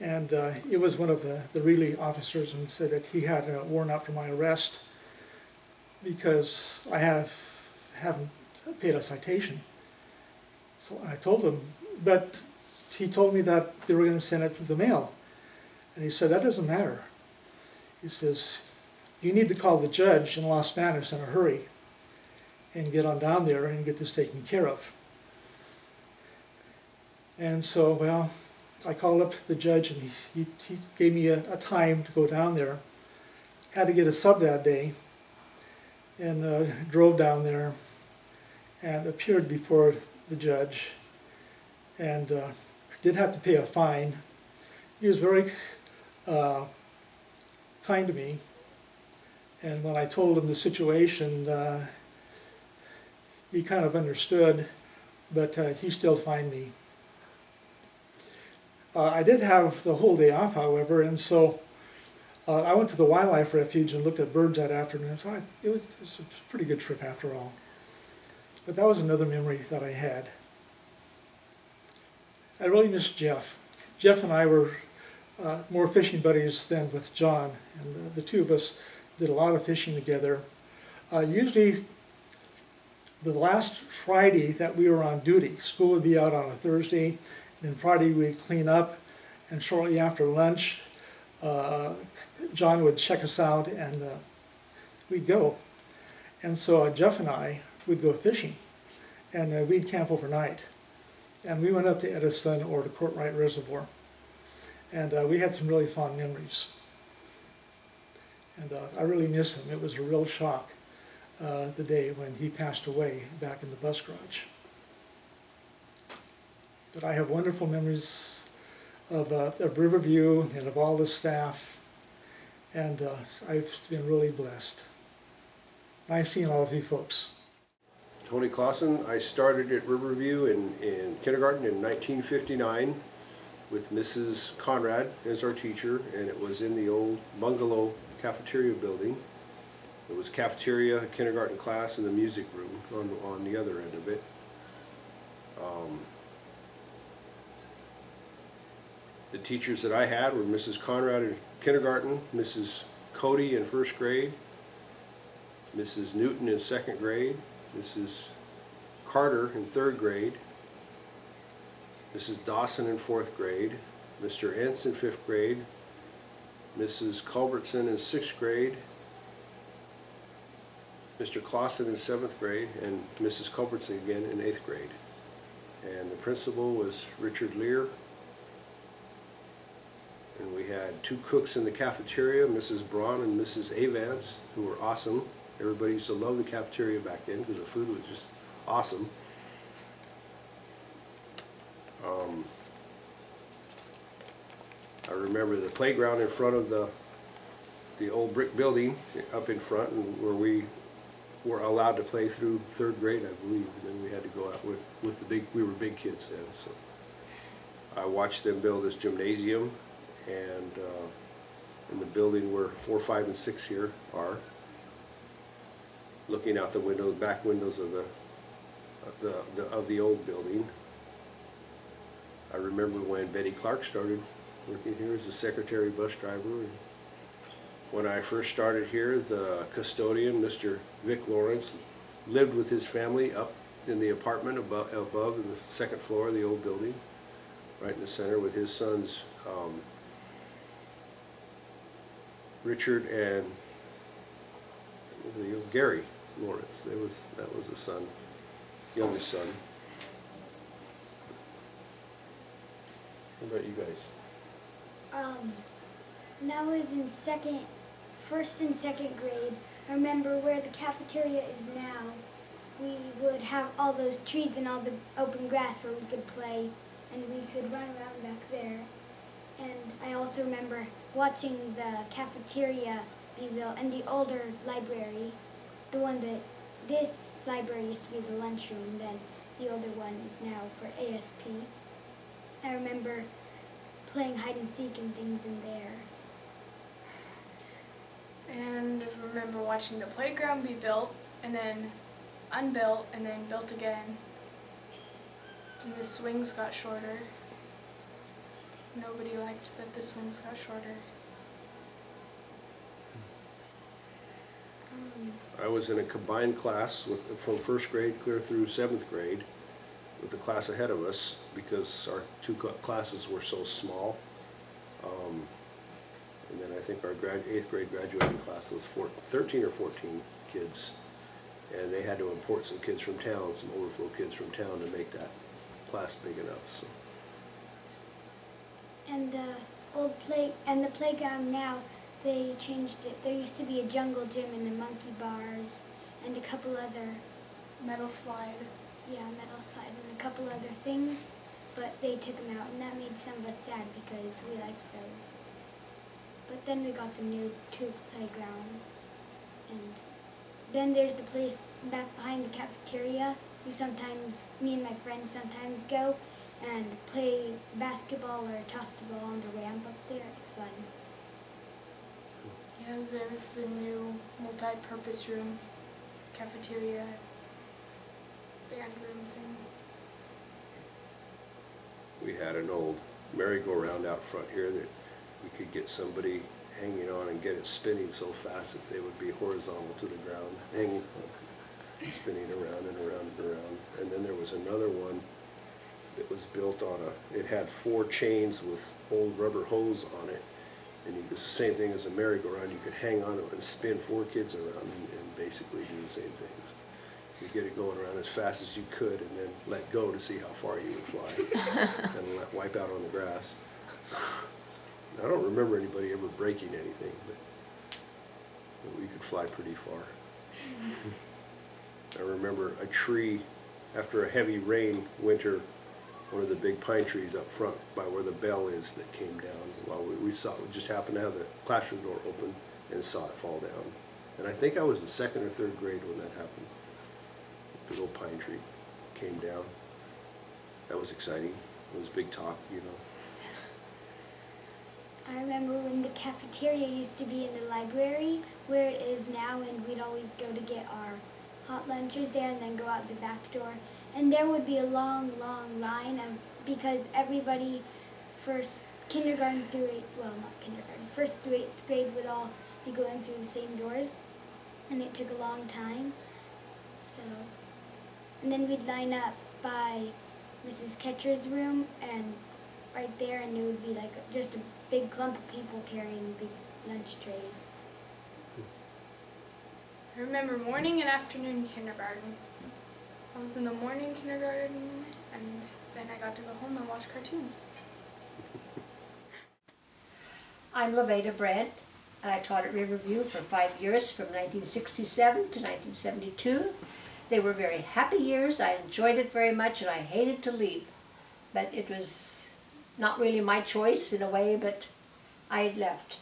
And it was one of the relay officers, and said that he had a warrant out for my arrest because I haven't paid a citation. So I told him, but he told me that they were going to send it through the mail. And he said, that doesn't matter. He says, you need to call the judge in Los Banos in a hurry and get on down there and get this taken care of. And so, well, I called up the judge, and he gave me a time to go down there. Had to get a sub that day, and drove down there and appeared before the judge, and did have to pay a fine. He was very kind to me, and when I told him the situation, he kind of understood, but he still fined me. I did have the whole day off, however, and so I went to the wildlife refuge and looked at birds that afternoon. So it was a pretty good trip after all. But that was another memory that I had. I really miss Jeff. Jeff and I were more fishing buddies than with John, and the two of us did a lot of fishing together. Usually the last Friday that we were on duty, school would be out on a Thursday, and then Friday we'd clean up, and shortly after lunch John would check us out and we'd go. And so Jeff and I would go fishing, and we'd camp overnight. And we went up to Edison or to Courtright Reservoir, and we had some really fond memories. And I really miss him. It was a real shock the day when he passed away back in the bus garage. But I have wonderful memories of Riverview and of all the staff, and I've been really blessed. Nice seeing all of you folks. Tony Clausen. I started at Riverview in kindergarten in 1959 with Mrs. Conrad as our teacher, and it was in the old bungalow cafeteria building. It was cafeteria, kindergarten class, and the music room on the other end of it. The teachers that I had were Mrs. Conrad in kindergarten, Mrs. Cody in first grade, Mrs. Newton in second grade, Mrs. Carter in third grade, Mrs. Dawson in fourth grade, Mr. Entz in fifth grade, Mrs. Culbertson in sixth grade, Mr. Clausen in seventh grade, and Mrs. Culbertson again in eighth grade. And the principal was Richard Lear. And we had two cooks in the cafeteria, Mrs. Braun and Mrs. Avance, who were awesome. Everybody used to love the cafeteria back then because the food was just awesome. I remember the playground in front of the old brick building up in front, and where we were allowed to play through third grade, I believe. And then we had to go out with the big, we were big kids then. So I watched them build this gymnasium, and in the building where 4, 5, and 6 here are, looking out the windows, back windows of the old building. I remember when Betty Clark started working here as a secretary bus driver. And when I first started here, the custodian, Mr. Vic Lawrence, lived with his family up in the apartment above in the second floor of the old building, right in the center, with his sons Richard and Gary Lawrence. That was the son, youngest son. What about you guys? When I was in first and second grade, I remember where the cafeteria is now. We would have all those trees and all the open grass where we could play, and we could run around back there. And I also remember watching the cafeteria be built, and the older library, the one that, this library used to be the lunchroom, and then the older one is now for ASP. I remember playing hide and seek and things in there. And I remember watching the playground be built, and then unbuilt, and then built again. And the swings got shorter. Nobody liked that the swings got shorter. I was in a combined class from first grade clear through seventh grade with the class ahead of us because our two classes were so small. And then I think our 8th grade graduating class was 13 or 14 kids. And they had to import some kids from town, some overflow kids from town, to make that class big enough. So. And the playground now, they changed it. There used to be a jungle gym and a monkey bars and a couple other Metal slide. metal slide and a couple other things, but they took them out, and that made some of us sad because we liked those. But then we got the new 2 playgrounds, and then there's the place back behind the cafeteria. Me and my friends sometimes go, and play basketball or toss the ball on the ramp up there. It's fun. Yeah, there's the new multi-purpose room, cafeteria, band room thing. We had an old merry-go-round out front here that we could get somebody hanging on and get it spinning so fast that they would be horizontal to the ground, hanging, spinning around and around and around. And then there was another one that was built on it had 4 chains with old rubber hose on it. And it was the same thing as a merry-go-round. You could hang on to it and spin 4 kids around and basically do the same things. You get it going around as fast as you could and then let go to see how far you would fly and wipe out on the grass. I don't remember anybody ever breaking anything, but we could fly pretty far. I remember a tree, after a heavy rain winter, one of the big pine trees up front by where the bell is that came down. Well, we saw it. We just happened to have the classroom door open and saw it fall down. And I think I was in 2nd or 3rd grade when that happened. The little pine tree came down. That was exciting. It was big talk, you know. I remember when the cafeteria used to be in the library where it is now, and we'd always go to get our hot lunches there and then go out the back door. And there would be a long, long line because everybody kindergarten through 1st through 8th grade would all be going through the same doors, and it took a long time. So, and then we'd line up by Mrs. Ketcher's room and right there, and it would be like just a big clump of people carrying big lunch trays. I remember morning and afternoon kindergarten. I was in the morning kindergarten, and then I got to go home and watch cartoons. I'm Levada Brandt, and I taught at Riverview for 5 years, from 1967 to 1972. They were very happy years. I enjoyed it very much, and I hated to leave. But it was not really my choice in a way, but I had left.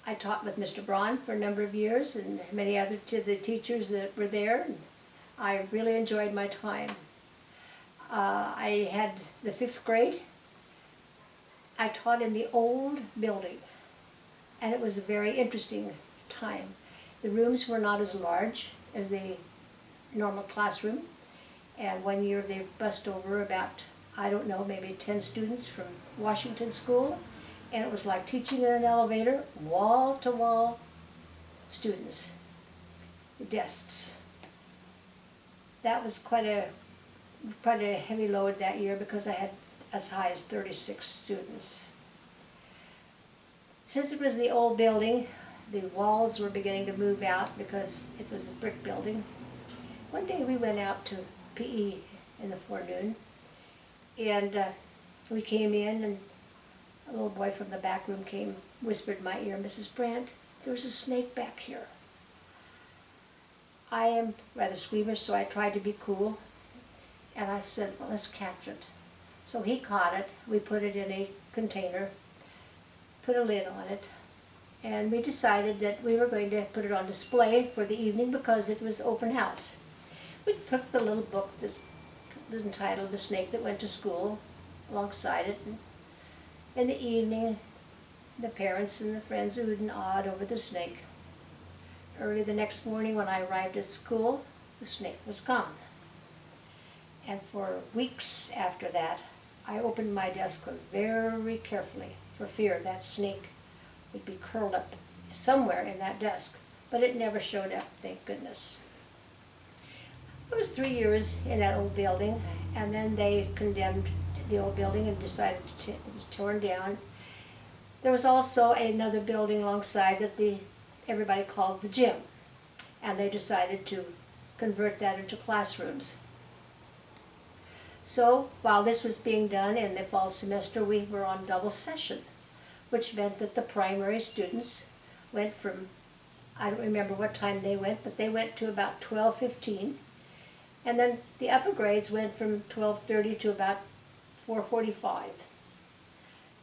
I taught with Mr. Braun for a number of years and many other the teachers that were there. And I really enjoyed my time. I had the 5th grade. I taught in the old building, and it was a very interesting time. The rooms were not as large as the normal classroom, and one year they bussed over about, I don't know, maybe 10 students from Washington School, and it was like teaching in an elevator, wall-to-wall students, desks. That was quite a heavy load that year because I had as high as 36 students. Since it was the old building, the walls were beginning to move out because it was a brick building. One day we went out to PE in the forenoon, and we came in, and a little boy from the back room came, whispered in my ear, "Mrs. Brandt, there's a snake back here." I am rather squeamish, so I tried to be cool, and I said, "Well, let's catch it." So he caught it. We put it in a container, put a lid on it, and we decided that we were going to put it on display for the evening because it was open house. We took the little book that was entitled "The Snake That Went to School" alongside it, and in the evening, the parents and the friends oohed and awed over the snake. Early the next morning when I arrived at school, the snake was gone. And for weeks after that, I opened my desk very carefully for fear that snake would be curled up somewhere in that desk, but it never showed up, thank goodness. It was 3 years in that old building, and then they condemned the old building and decided it was torn down. There was also another building alongside that everybody called the gym, and they decided to convert that into classrooms. So while this was being done in the fall semester, we were on double session, which meant that the primary students went from, I don't remember what time they went, but they went to about 12:15, and then the upper grades went from 12:30 to about 4:45.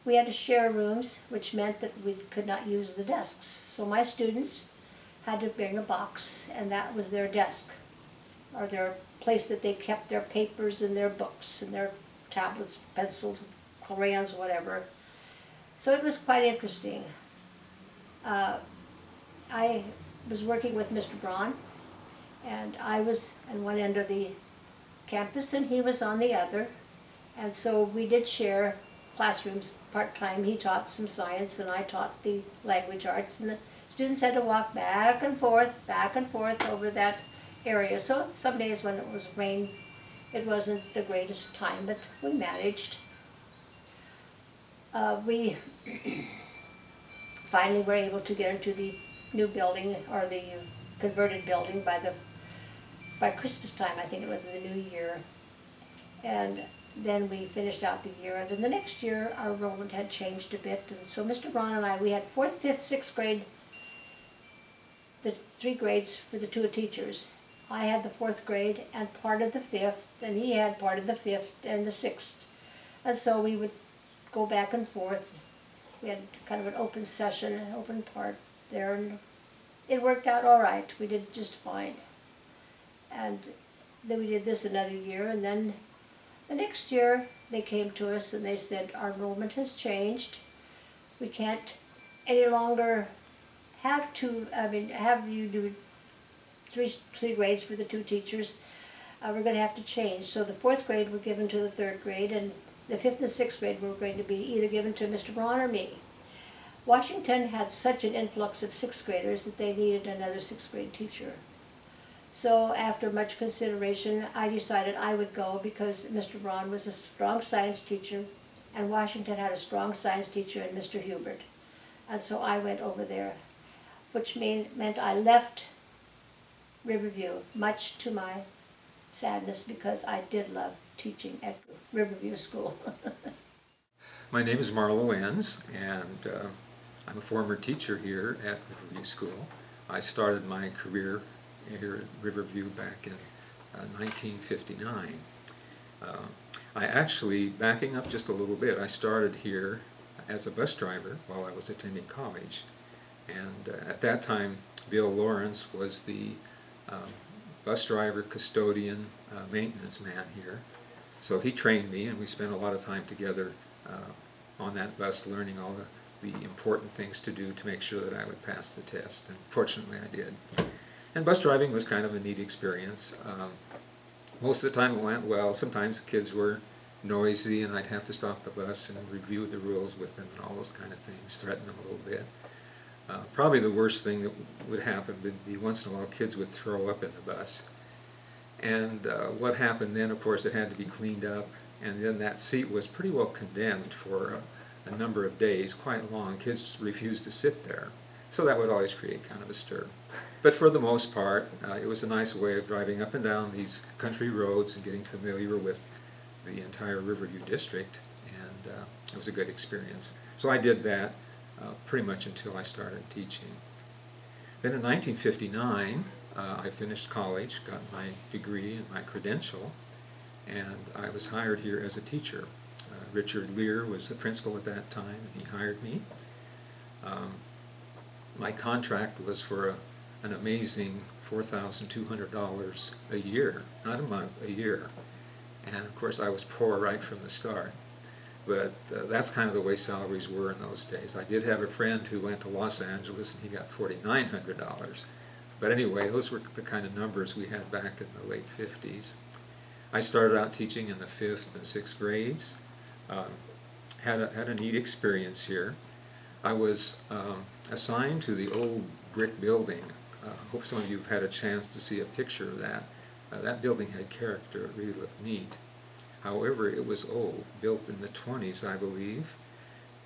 We had to share rooms, which meant that we could not use the desks. So my students had to bring a box, and that was their desk. or their place that they kept their papers and their books and their tablets, pencils, crayons, whatever. So it was quite interesting. I was working with Mr. Braun, and I was on one end of the campus and he was on the other. And so we did share classrooms part-time. He taught some science and I taught the language arts, and the students had to walk back and forth over that area. So some days when it was rain, it wasn't the greatest time, but we managed. We finally were able to get into the new building, or the converted building, by Christmas time. I think it was in the new year. And then we finished out the year, and then the next year our enrollment had changed a bit, and so Mr. Braun and I, we had 4th, 5th, 6th grade, the 3 grades for the 2 teachers. I had the 4th grade and part of the 5th, and he had part of the 5th and the 6th. And so we would go back and forth. We had kind of an open session, an open part there, and it worked out all right. We did just fine. And then we did this another year, and then the next year they came to us and they said, our enrollment has changed. We can't any longer have you do three grades for the 2 teachers. We're going to have to change. So the 4th grade were given to the 3rd grade, and the 5th and the 6th grade were going to be either given to Mr. Braun or me. Washington had such an influx of 6th graders that they needed another 6th grade teacher. So after much consideration, I decided I would go because Mr. Braun was a strong science teacher and Washington had a strong science teacher in Mr. Hubert. And so I went over there, which meant I left Riverview, much to my sadness, because I did love teaching at Riverview School. My name is Marlo Enns, and I'm a former teacher here at Riverview School. I started my career here at Riverview back in 1959. I actually, backing up just a little bit, I started here as a bus driver while I was attending college. And at that time, Bill Lawrence was the bus driver, custodian, maintenance man here. So he trained me, and we spent a lot of time together on that bus, learning all the important things to do to make sure that I would pass the test, and fortunately I did. And bus driving was kind of a neat experience. Most of the time it went well. Sometimes the kids were noisy and I'd have to stop the bus and review the rules with them and all those kind of things, threaten them a little bit. Probably the worst thing that would happen would be once in a while kids would throw up in the bus. And what happened then, of course, it had to be cleaned up, and then that seat was pretty well condemned for a number of days, quite long. Kids refused to sit there. So that would always create kind of a stir. But for the most part, it was a nice way of driving up and down these country roads and getting familiar with the entire Riverview district, and it was a good experience. So I did that pretty much until I started teaching. Then in 1959, I finished college, got my degree and my credential, and I was hired here as a teacher. Richard Lear was the principal at that time, and he hired me. My contract was for an amazing $4,200 a year, not a month, a year. And of course I was poor right from the start. But that's kind of the way salaries were in those days. I did have a friend who went to Los Angeles and he got $4,900. But anyway, those were the kind of numbers we had back in the late 50s. I started out teaching in the 5th and 6th grades. Had a neat experience here. I was assigned to the old brick building. I hope some of you have had a chance to see a picture of that. That building had character. It really looked neat. However, it was old, built in the 20s, I believe,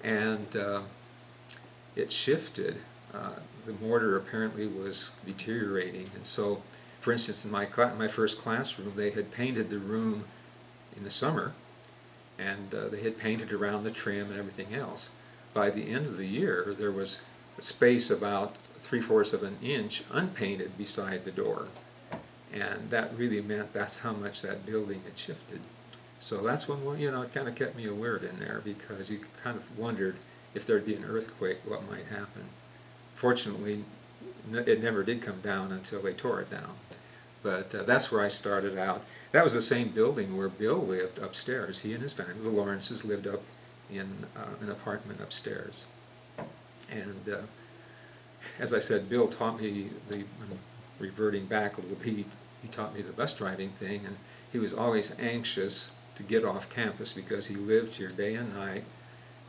and it shifted. The mortar apparently was deteriorating, and so, for instance, in my first classroom, they had painted the room in the summer, and they had painted around the trim and everything else. By the end of the year, there was a space about 3/4 of an inch unpainted beside the door, and that really meant that's how much that building had shifted. So that's when, you know, it kind of kept me alert in there, because you kind of wondered if there'd be an earthquake, what might happen. Fortunately, it never did come down until they tore it down. But that's where I started out. That was the same building where Bill lived upstairs. He and his family, the Lawrences, lived up in an apartment upstairs. And as I said, Bill taught me I'm reverting back a little bit, he taught me the bus driving thing, and he was always anxious to get off campus because he lived here day and night,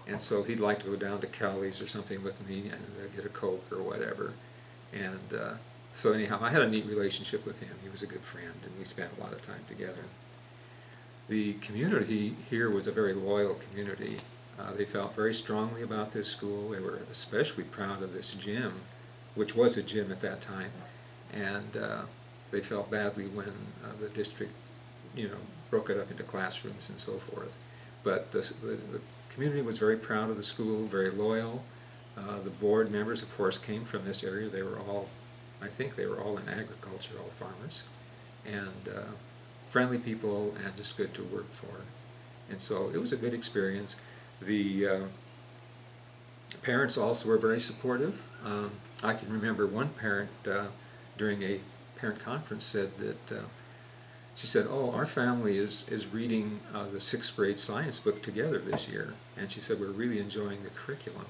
and so he'd like to go down to Kelly's or something with me and get a Coke or whatever. And so anyhow, I had a neat relationship with him. He was a good friend, and we spent a lot of time together. The community here was a very loyal community. They felt very strongly about this school. They were especially proud of this gym, which was a gym at that time, and they felt badly when the district, broke it up into classrooms and so forth. But the community was very proud of the school, very loyal. The board members, of course, came from this area. They were all, I think they were all in agriculture, all farmers, and friendly people and just good to work for. And so it was a good experience. The parents also were very supportive. I can remember one parent during a parent conference said that she said, "Oh, our family is reading the 6th grade science book together this year," and she said, "We're really enjoying the curriculum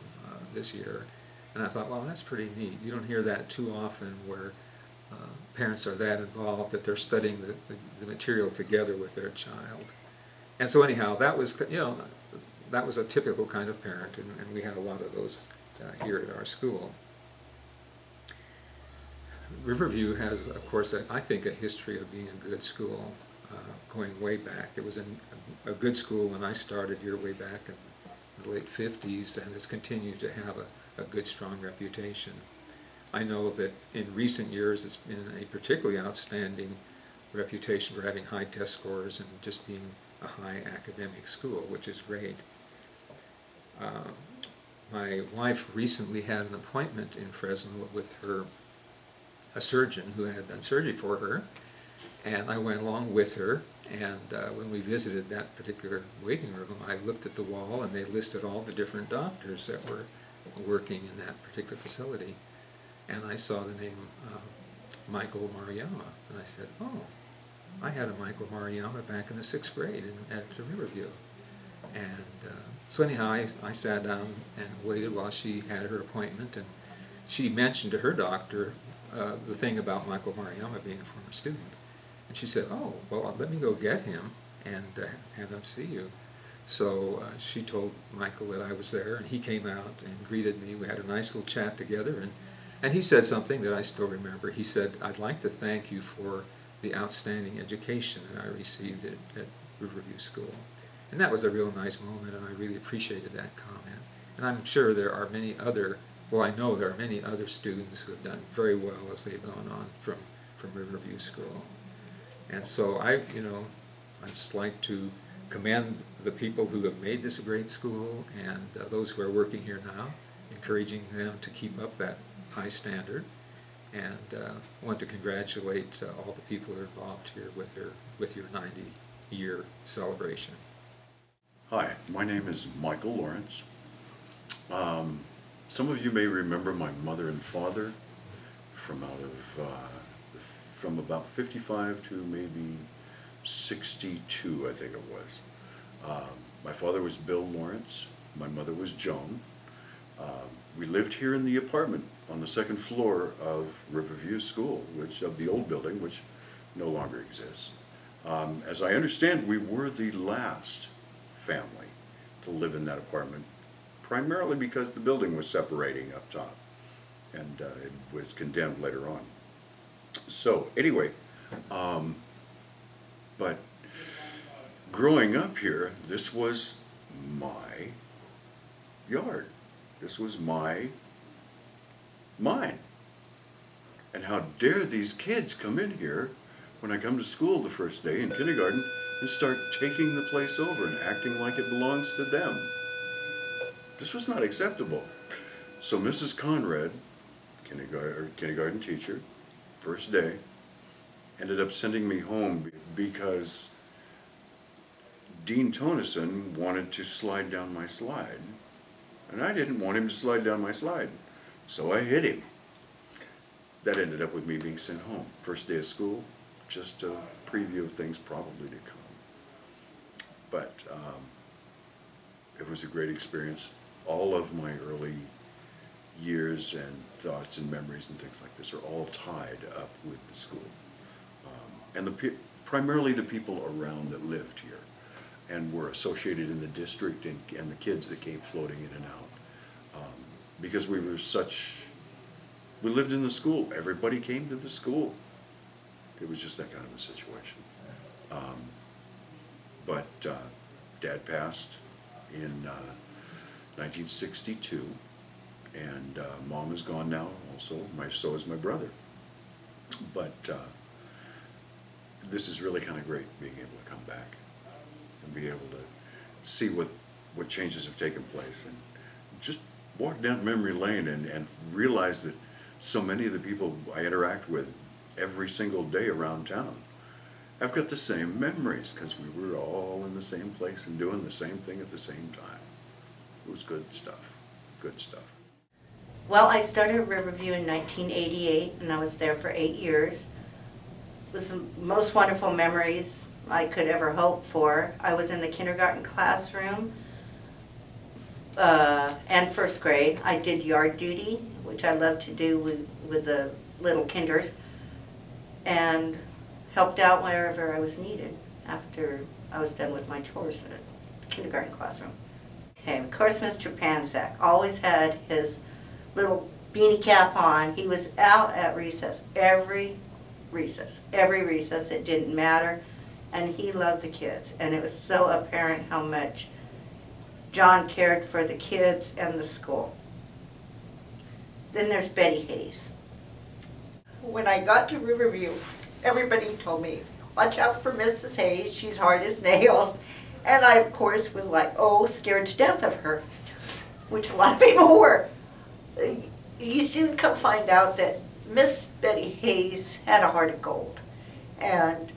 this year." And I thought, well, that's pretty neat. You don't hear that too often where parents are that involved that they're studying the material together with their child. And so anyhow, that was that was a typical kind of parent, and we had a lot of those here at our school. Riverview has, of course, I think, a history of being a good school going way back. It was a good school when I started here way back in the late 50s, and it's continued to have a good, strong reputation. I know that in recent years it's been a particularly outstanding reputation for having high test scores and just being a high academic school, which is great. My wife recently had an appointment in Fresno with a surgeon who had done surgery for her, and I went along with her, and when we visited that particular waiting room, I looked at the wall and they listed all the different doctors that were working in that particular facility, and I saw the name Michael Maruyama, and I said, "Oh, I had a Michael Maruyama back in the 6th grade at Riverview." And so anyhow, I sat down and waited while she had her appointment, and she mentioned to her doctor the thing about Michael Maruyama being a former student. And she said, "Oh, well, let me go get him and have him see you." So she told Michael that I was there, and he came out and greeted me. We had a nice little chat together, and he said something that I still remember. He said, "I'd like to thank you for the outstanding education that I received at Riverview School." And that was a real nice moment, and I really appreciated that comment. And I'm sure there are many other, well, I know there are many other students who have done very well as they've gone on from Riverview School. And so I just like to commend the people who have made this a great school, and those who are working here now, encouraging them to keep up that high standard. And I want to congratulate all the people who are involved here with your 90-year celebration. Hi, my name is Michael Lawrence. Some of you may remember my mother and father from about 55 to maybe 62, I think it was. My father was Bill Lawrence. My mother was Joan. We lived here in the apartment on the 2nd floor of Riverview School, of the old building, which no longer exists. As I understand, we were the last family to live in that apartment, primarily because the building was separating up top, and it was condemned later on. So anyway, but growing up here, this was my yard. This was mine. And how dare these kids come in here when I come to school the first day in kindergarten and start taking the place over and acting like it belongs to them. This was not acceptable. So Mrs. Conrad, kindergarten teacher, first day, ended up sending me home because Dean Tonison wanted to slide down my slide. And I didn't want him to slide down my slide, so I hit him. That ended up with me being sent home. First day of school, just a preview of things probably to come. But it was a great experience. All of my early years and thoughts and memories and things like this are all tied up with the school. And primarily the people around that lived here and were associated in the district, and the kids that came floating in and out. Because we lived in the school. Everybody came to the school. It was just that kind of a situation. But Dad passed in 1962, and Mom is gone now also. So is my brother. But this is really kind of great, being able to come back and be able to see what changes have taken place, and just walk down memory lane and realize that so many of the people I interact with every single day around town, I've got the same memories because we were all in the same place and doing the same thing at the same time. It was good stuff, good stuff. Well, I started at Riverview in 1988, and I was there for 8 years. It was the most wonderful memories I could ever hope for. I was in the kindergarten classroom and first grade. I did yard duty, which I loved to do with the little kinders, and helped out wherever I was needed after I was done with my chores in the kindergarten classroom. Okay, of course, Mr. Panzak always had his little beanie cap on. He was out at recess, every recess, it didn't matter, and he loved the kids, and it was so apparent how much John cared for the kids and the school. Then there's Betty Hayes. When I got to Riverview, everybody told me, watch out for Mrs. Hayes, she's hard as nails. And I, of course, was like, oh, scared to death of her, which a lot of people were. You soon come find out that Miss Betty Hayes had a heart of gold and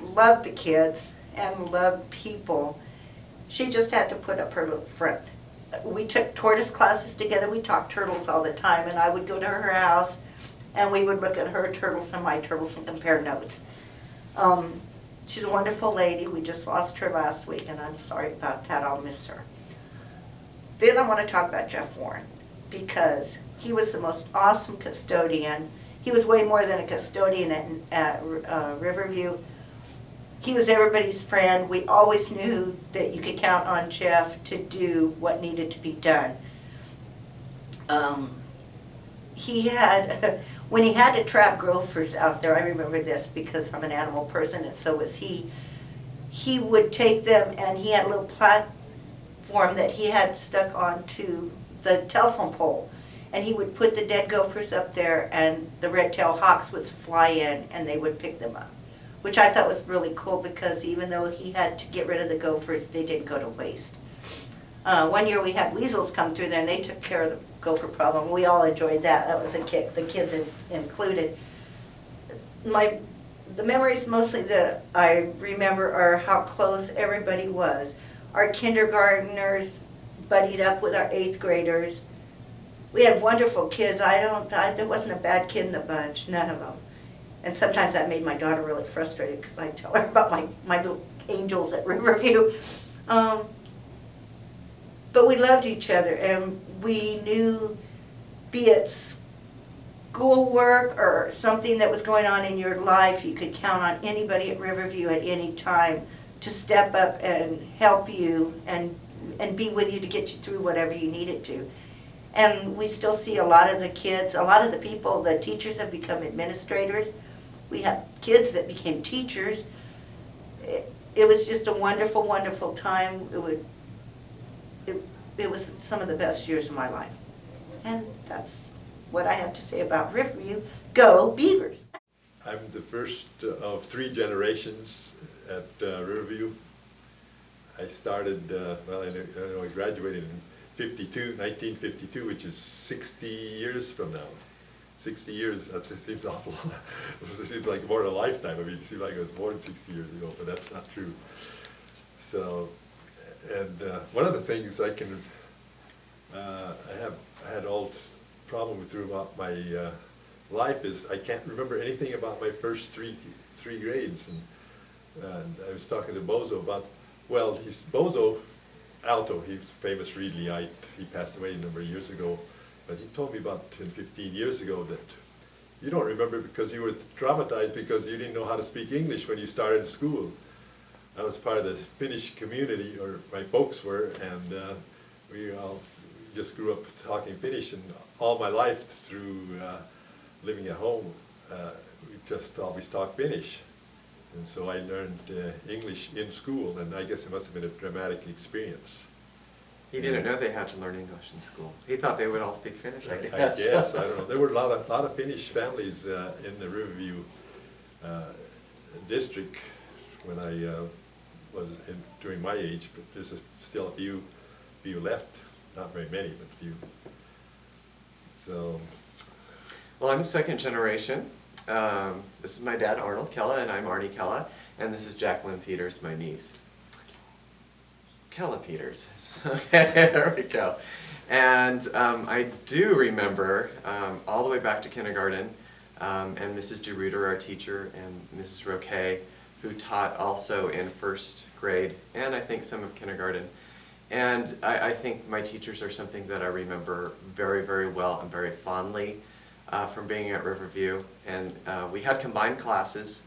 loved the kids and loved people. She just had to put up her little front. We took tortoise classes together. We talked turtles all the time, and I would go to her house and we would look at her turtles and my turtles and compare notes. She's a wonderful lady. We just lost her last week, and I'm sorry about that. I'll miss her. Then I want to talk about Jeff Warren, because he was the most awesome custodian. He was way more than a custodian at Riverview. He was everybody's friend. We always knew that you could count on Jeff to do what needed to be done. He had, when he had to trap gophers out there, I remember this because I'm an animal person and so was he would take them, and he had a little platform that he had stuck onto the telephone pole, and he would put the dead gophers up there, and the red-tailed hawks would fly in and they would pick them up, which I thought was really cool, because even though he had to get rid of the gophers, they didn't go to waste. One year we had weasels come through there, and they took care of the gopher problem. We all enjoyed that. That was a kick, the kids included. The memories mostly that I remember are how close everybody was. Our kindergartners buddied up with our 8th graders. We had wonderful kids. There wasn't a bad kid in the bunch, none of them. And sometimes that made my daughter really frustrated, because I'd tell her about my little angels at Riverview. But we loved each other, and we knew, be it schoolwork or something that was going on in your life, you could count on anybody at Riverview at any time to step up and help you and be with you to get you through whatever you needed to. And we still see a lot of the kids, a lot of the people, the teachers have become administrators. We have kids that became teachers. It was just a wonderful, wonderful time. It was some of the best years of my life. And that's what I have to say about Riverview. Go Beavers! I'm the first of 3 generations at Riverview. I started, I graduated in 1952, which is 60 years from now. 60 years, that seems awful. It seems like more than a lifetime. I mean, it seems like it was more than 60 years ago, but that's not true. So, and one of the things I had all problem throughout my life is I can't remember anything about my first three grades. And I was talking to Bozo about, well, he's Bozo, alto, he's famous Reedleyite, he passed away a number of years ago, but he told me about 10, 15 years ago that you don't remember because you were traumatized because you didn't know how to speak English when you started school. I was part of the Finnish community, or my folks were, and we all just grew up talking Finnish, and all my life through living at home, we just always talked Finnish. And so I learned English in school, and I guess it must have been a dramatic experience. He didn't know they had to learn English in school. He thought they would all speak Finnish, I guess. I guess, I don't know. There were a lot of Finnish families in the Riverview district when I was during my age, but there's still a few left. Not very many, but few. So. Well, I'm second generation. This is my dad, Arnold Kella, and I'm Arnie Kella, and this is Jacqueline Peters, my niece. Kella Peters. Okay, there we go. And I do remember all the way back to kindergarten, and Mrs. DeRuiter, our teacher, and Mrs. Roquet, who taught also in first grade, and I think some of kindergarten. And I think my teachers are something that I remember very, very well and very fondly from being at Riverview. And we had combined classes.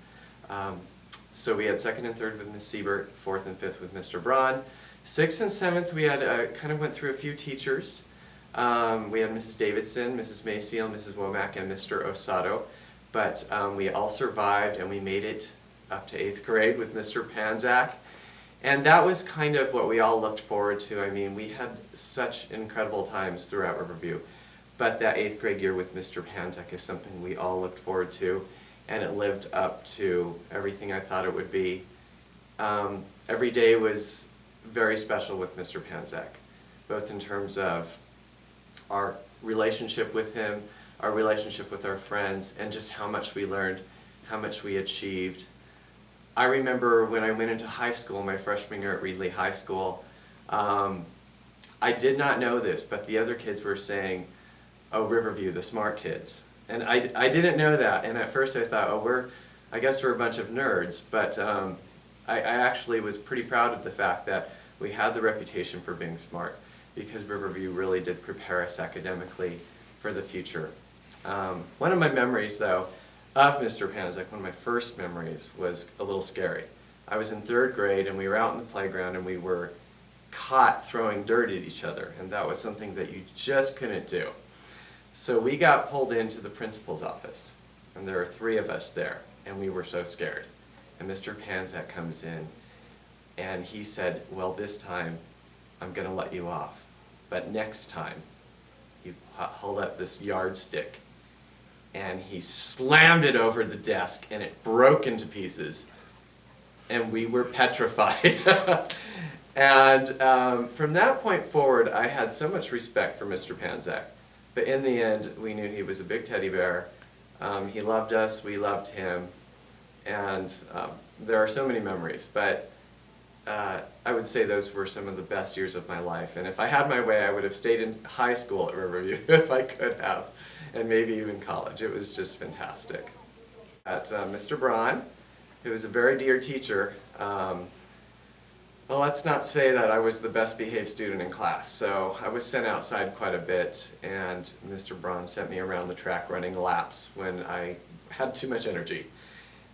So we had second and third with Miss Siebert, fourth and fifth with Mr. Braun. Sixth and seventh, we had kind of went through a few teachers. We had Mrs. Davidson, Mrs. Mayseal, Mrs. Womack, and Mr. Osato. But we all survived, and we made it up to 8th grade with Mr. Panzak. And that was kind of what we all looked forward to. I mean, we had such incredible times throughout Riverview. But that 8th grade year with Mr. Panzak is something we all looked forward to. And it lived up to everything I thought it would be. Every day was very special with Mr. Panzak, both in terms of our relationship with him, our relationship with our friends, and just how much we learned, how much we achieved. I remember when I went into high school, my freshman year at Reedley High School, I did not know this, but the other kids were saying, oh, Riverview, the smart kids. And I didn't know that, and at first I thought, oh, I guess we're a bunch of nerds, but I actually was pretty proud of the fact that we had the reputation for being smart, because Riverview really did prepare us academically for the future. One of my memories, though, of Mr. Panzak, one of my first memories, was a little scary. I was in 3rd grade, and we were out in the playground, and we were caught throwing dirt at each other, and that was something that you just couldn't do. So we got pulled into the principal's office, and there were 3 of us there, and we were so scared. And Mr. Panzak comes in, and he said, well, this time I'm going to let you off, but next time, he held up this yardstick, and he slammed it over the desk, and it broke into pieces, and we were petrified. And from that point forward, I had so much respect for Mr. Panzak. But in the end, we knew he was a big teddy bear. He loved us, we loved him, and there are so many memories. But I would say those were some of the best years of my life. And if I had my way, I would have stayed in high school at Riverview if I could have, and maybe even college. It was just fantastic. At Mr. Braun, who was a very dear teacher, well, let's not say that I was the best behaved student in class. So I was sent outside quite a bit, and Mr. Braun sent me around the track running laps when I had too much energy.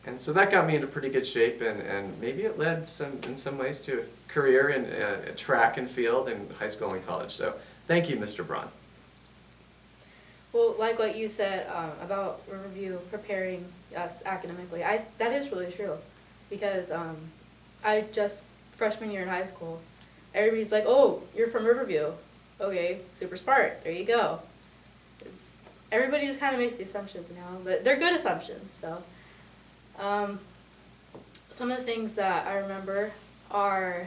And so that got me into pretty good shape, and maybe it led in some ways to a career in track and field in high school and college. So thank you, Mr. Braun. Well, like what you said about Riverview preparing us academically, that is really true. Because I just, freshman year in high school, everybody's like, oh, you're from Riverview. Okay, super smart, there you go. Everybody just kind of makes the assumptions now, but they're good assumptions, so. Some of the things that I remember are,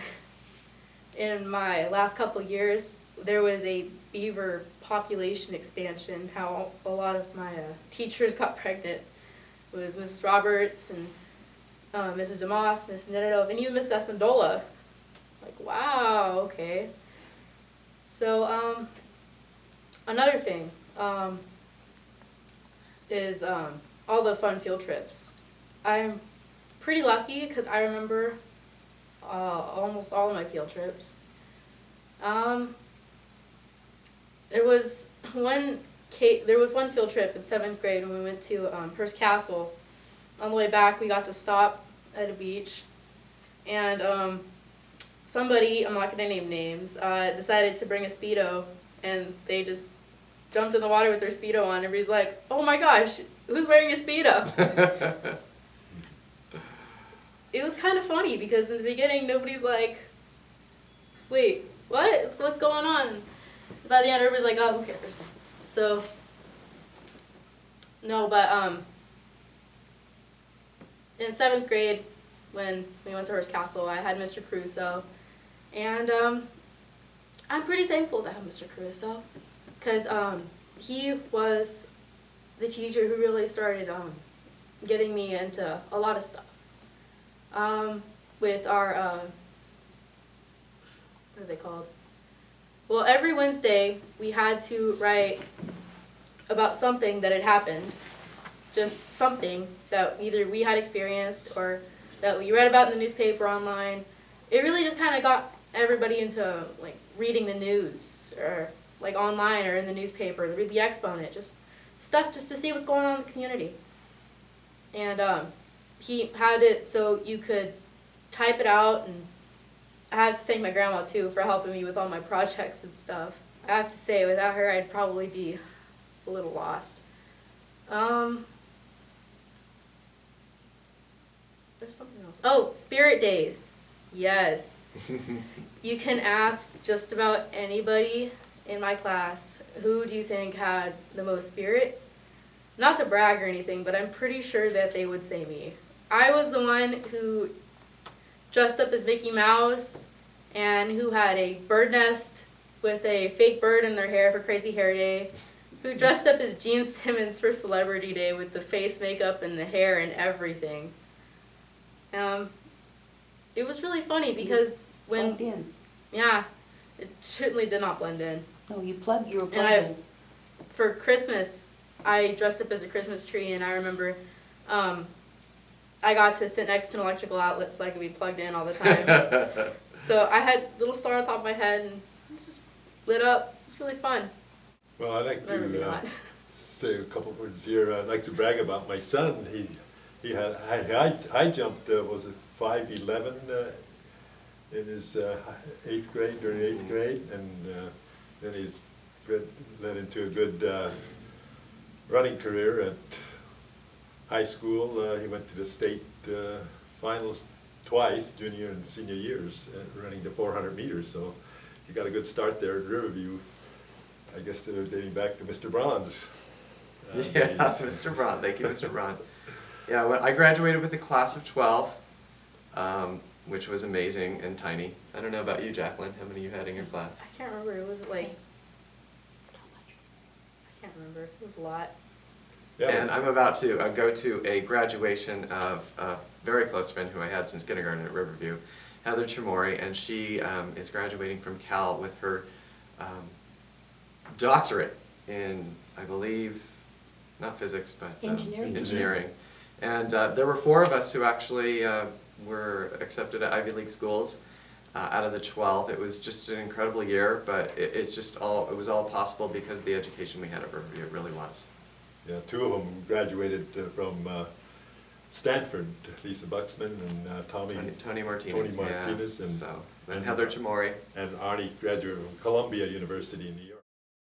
in my last couple years, there was a beaver population expansion, how a lot of my teachers got pregnant. It was Mrs. Roberts and Mrs. DeMoss, Mrs. Nedadov, and even Mrs. Espandola. Like, wow, okay. So, another thing is all the fun field trips. I'm pretty lucky because I remember almost all of my field trips. There was one field trip in 7th grade when we went to Hearst Castle. On the way back, we got to stop at a beach, and somebody, I'm not going to name names, decided to bring a Speedo, and they just jumped in the water with their Speedo on. Everybody's like, oh my gosh, who's wearing a Speedo? It was kind of funny because in the beginning, nobody's like, wait, what? What's going on? By the end, everybody's like, oh, who cares? So, no, but in 7th grade, when we went to Hearst Castle, I had Mr. Crusoe, and I'm pretty thankful to have Mr. Crusoe, because he was the teacher who really started getting me into a lot of stuff. With our, what are they called? Well, every Wednesday we had to write about something that had happened, just something that either we had experienced or that we read about in the newspaper online. It really just kind of got everybody into like reading the news or like online or in the newspaper, read the Exponent, just stuff just to see what's going on in the community. And he had it so you could type it out, and I have to thank my grandma too for helping me with all my projects and stuff. I have to say, without her, I'd probably be a little lost. There's something else. Oh, Spirit Days. Yes. You can ask just about anybody in my class, who do you think had the most spirit? Not to brag or anything, but I'm pretty sure that they would say me. I was the one who dressed up as Mickey Mouse and who had a bird nest with a fake bird in their hair for Crazy Hair Day, who dressed up as Gene Simmons for Celebrity Day with the face makeup and the hair and everything. It was really funny because when... Plugged in. Yeah, it certainly did not blend in. No, you were plugged in. For Christmas, I dressed up as a Christmas tree, and I remember I got to sit next to an electrical outlet so I could be plugged in all the time. So I had a little star on top of my head, and it just lit up. It was really fun. Well, I'd like to say a couple words here. I'd like to brag about my son. He had high jumped, was it 5'11", in his 8th grade, during 8th grade, and then he's led into a good running career at high school. He went to the state finals twice, junior and senior years, running the 400 meters, so he got a good start there at Riverview. I guess they're dating back to Mr. Braun's. Yeah, Mr. Braun. Thank you, Mr. Braun. Yeah, well, I graduated with a class of 12, which was amazing and tiny. I don't know about you, Jacqueline. How many you had in your class? I can't remember. Was it like... I can't remember. It was a lot. Yeah. And I'm about to go to a graduation of a very close friend who I had since kindergarten at Riverview, Heather Chamori, and she is graduating from Cal with her doctorate in, I believe, not physics, but engineering. And there were 4 of us who actually were accepted at Ivy League schools out of the 12. It was just an incredible year, but it was all possible because of the education we had at Riverview. It really was. Yeah, 2 of them graduated from Stanford, Lisa Buxman and Tony Martinez. Tony Martinez, yeah. And Heather Chamori. And Arnie graduated from Columbia University in New York.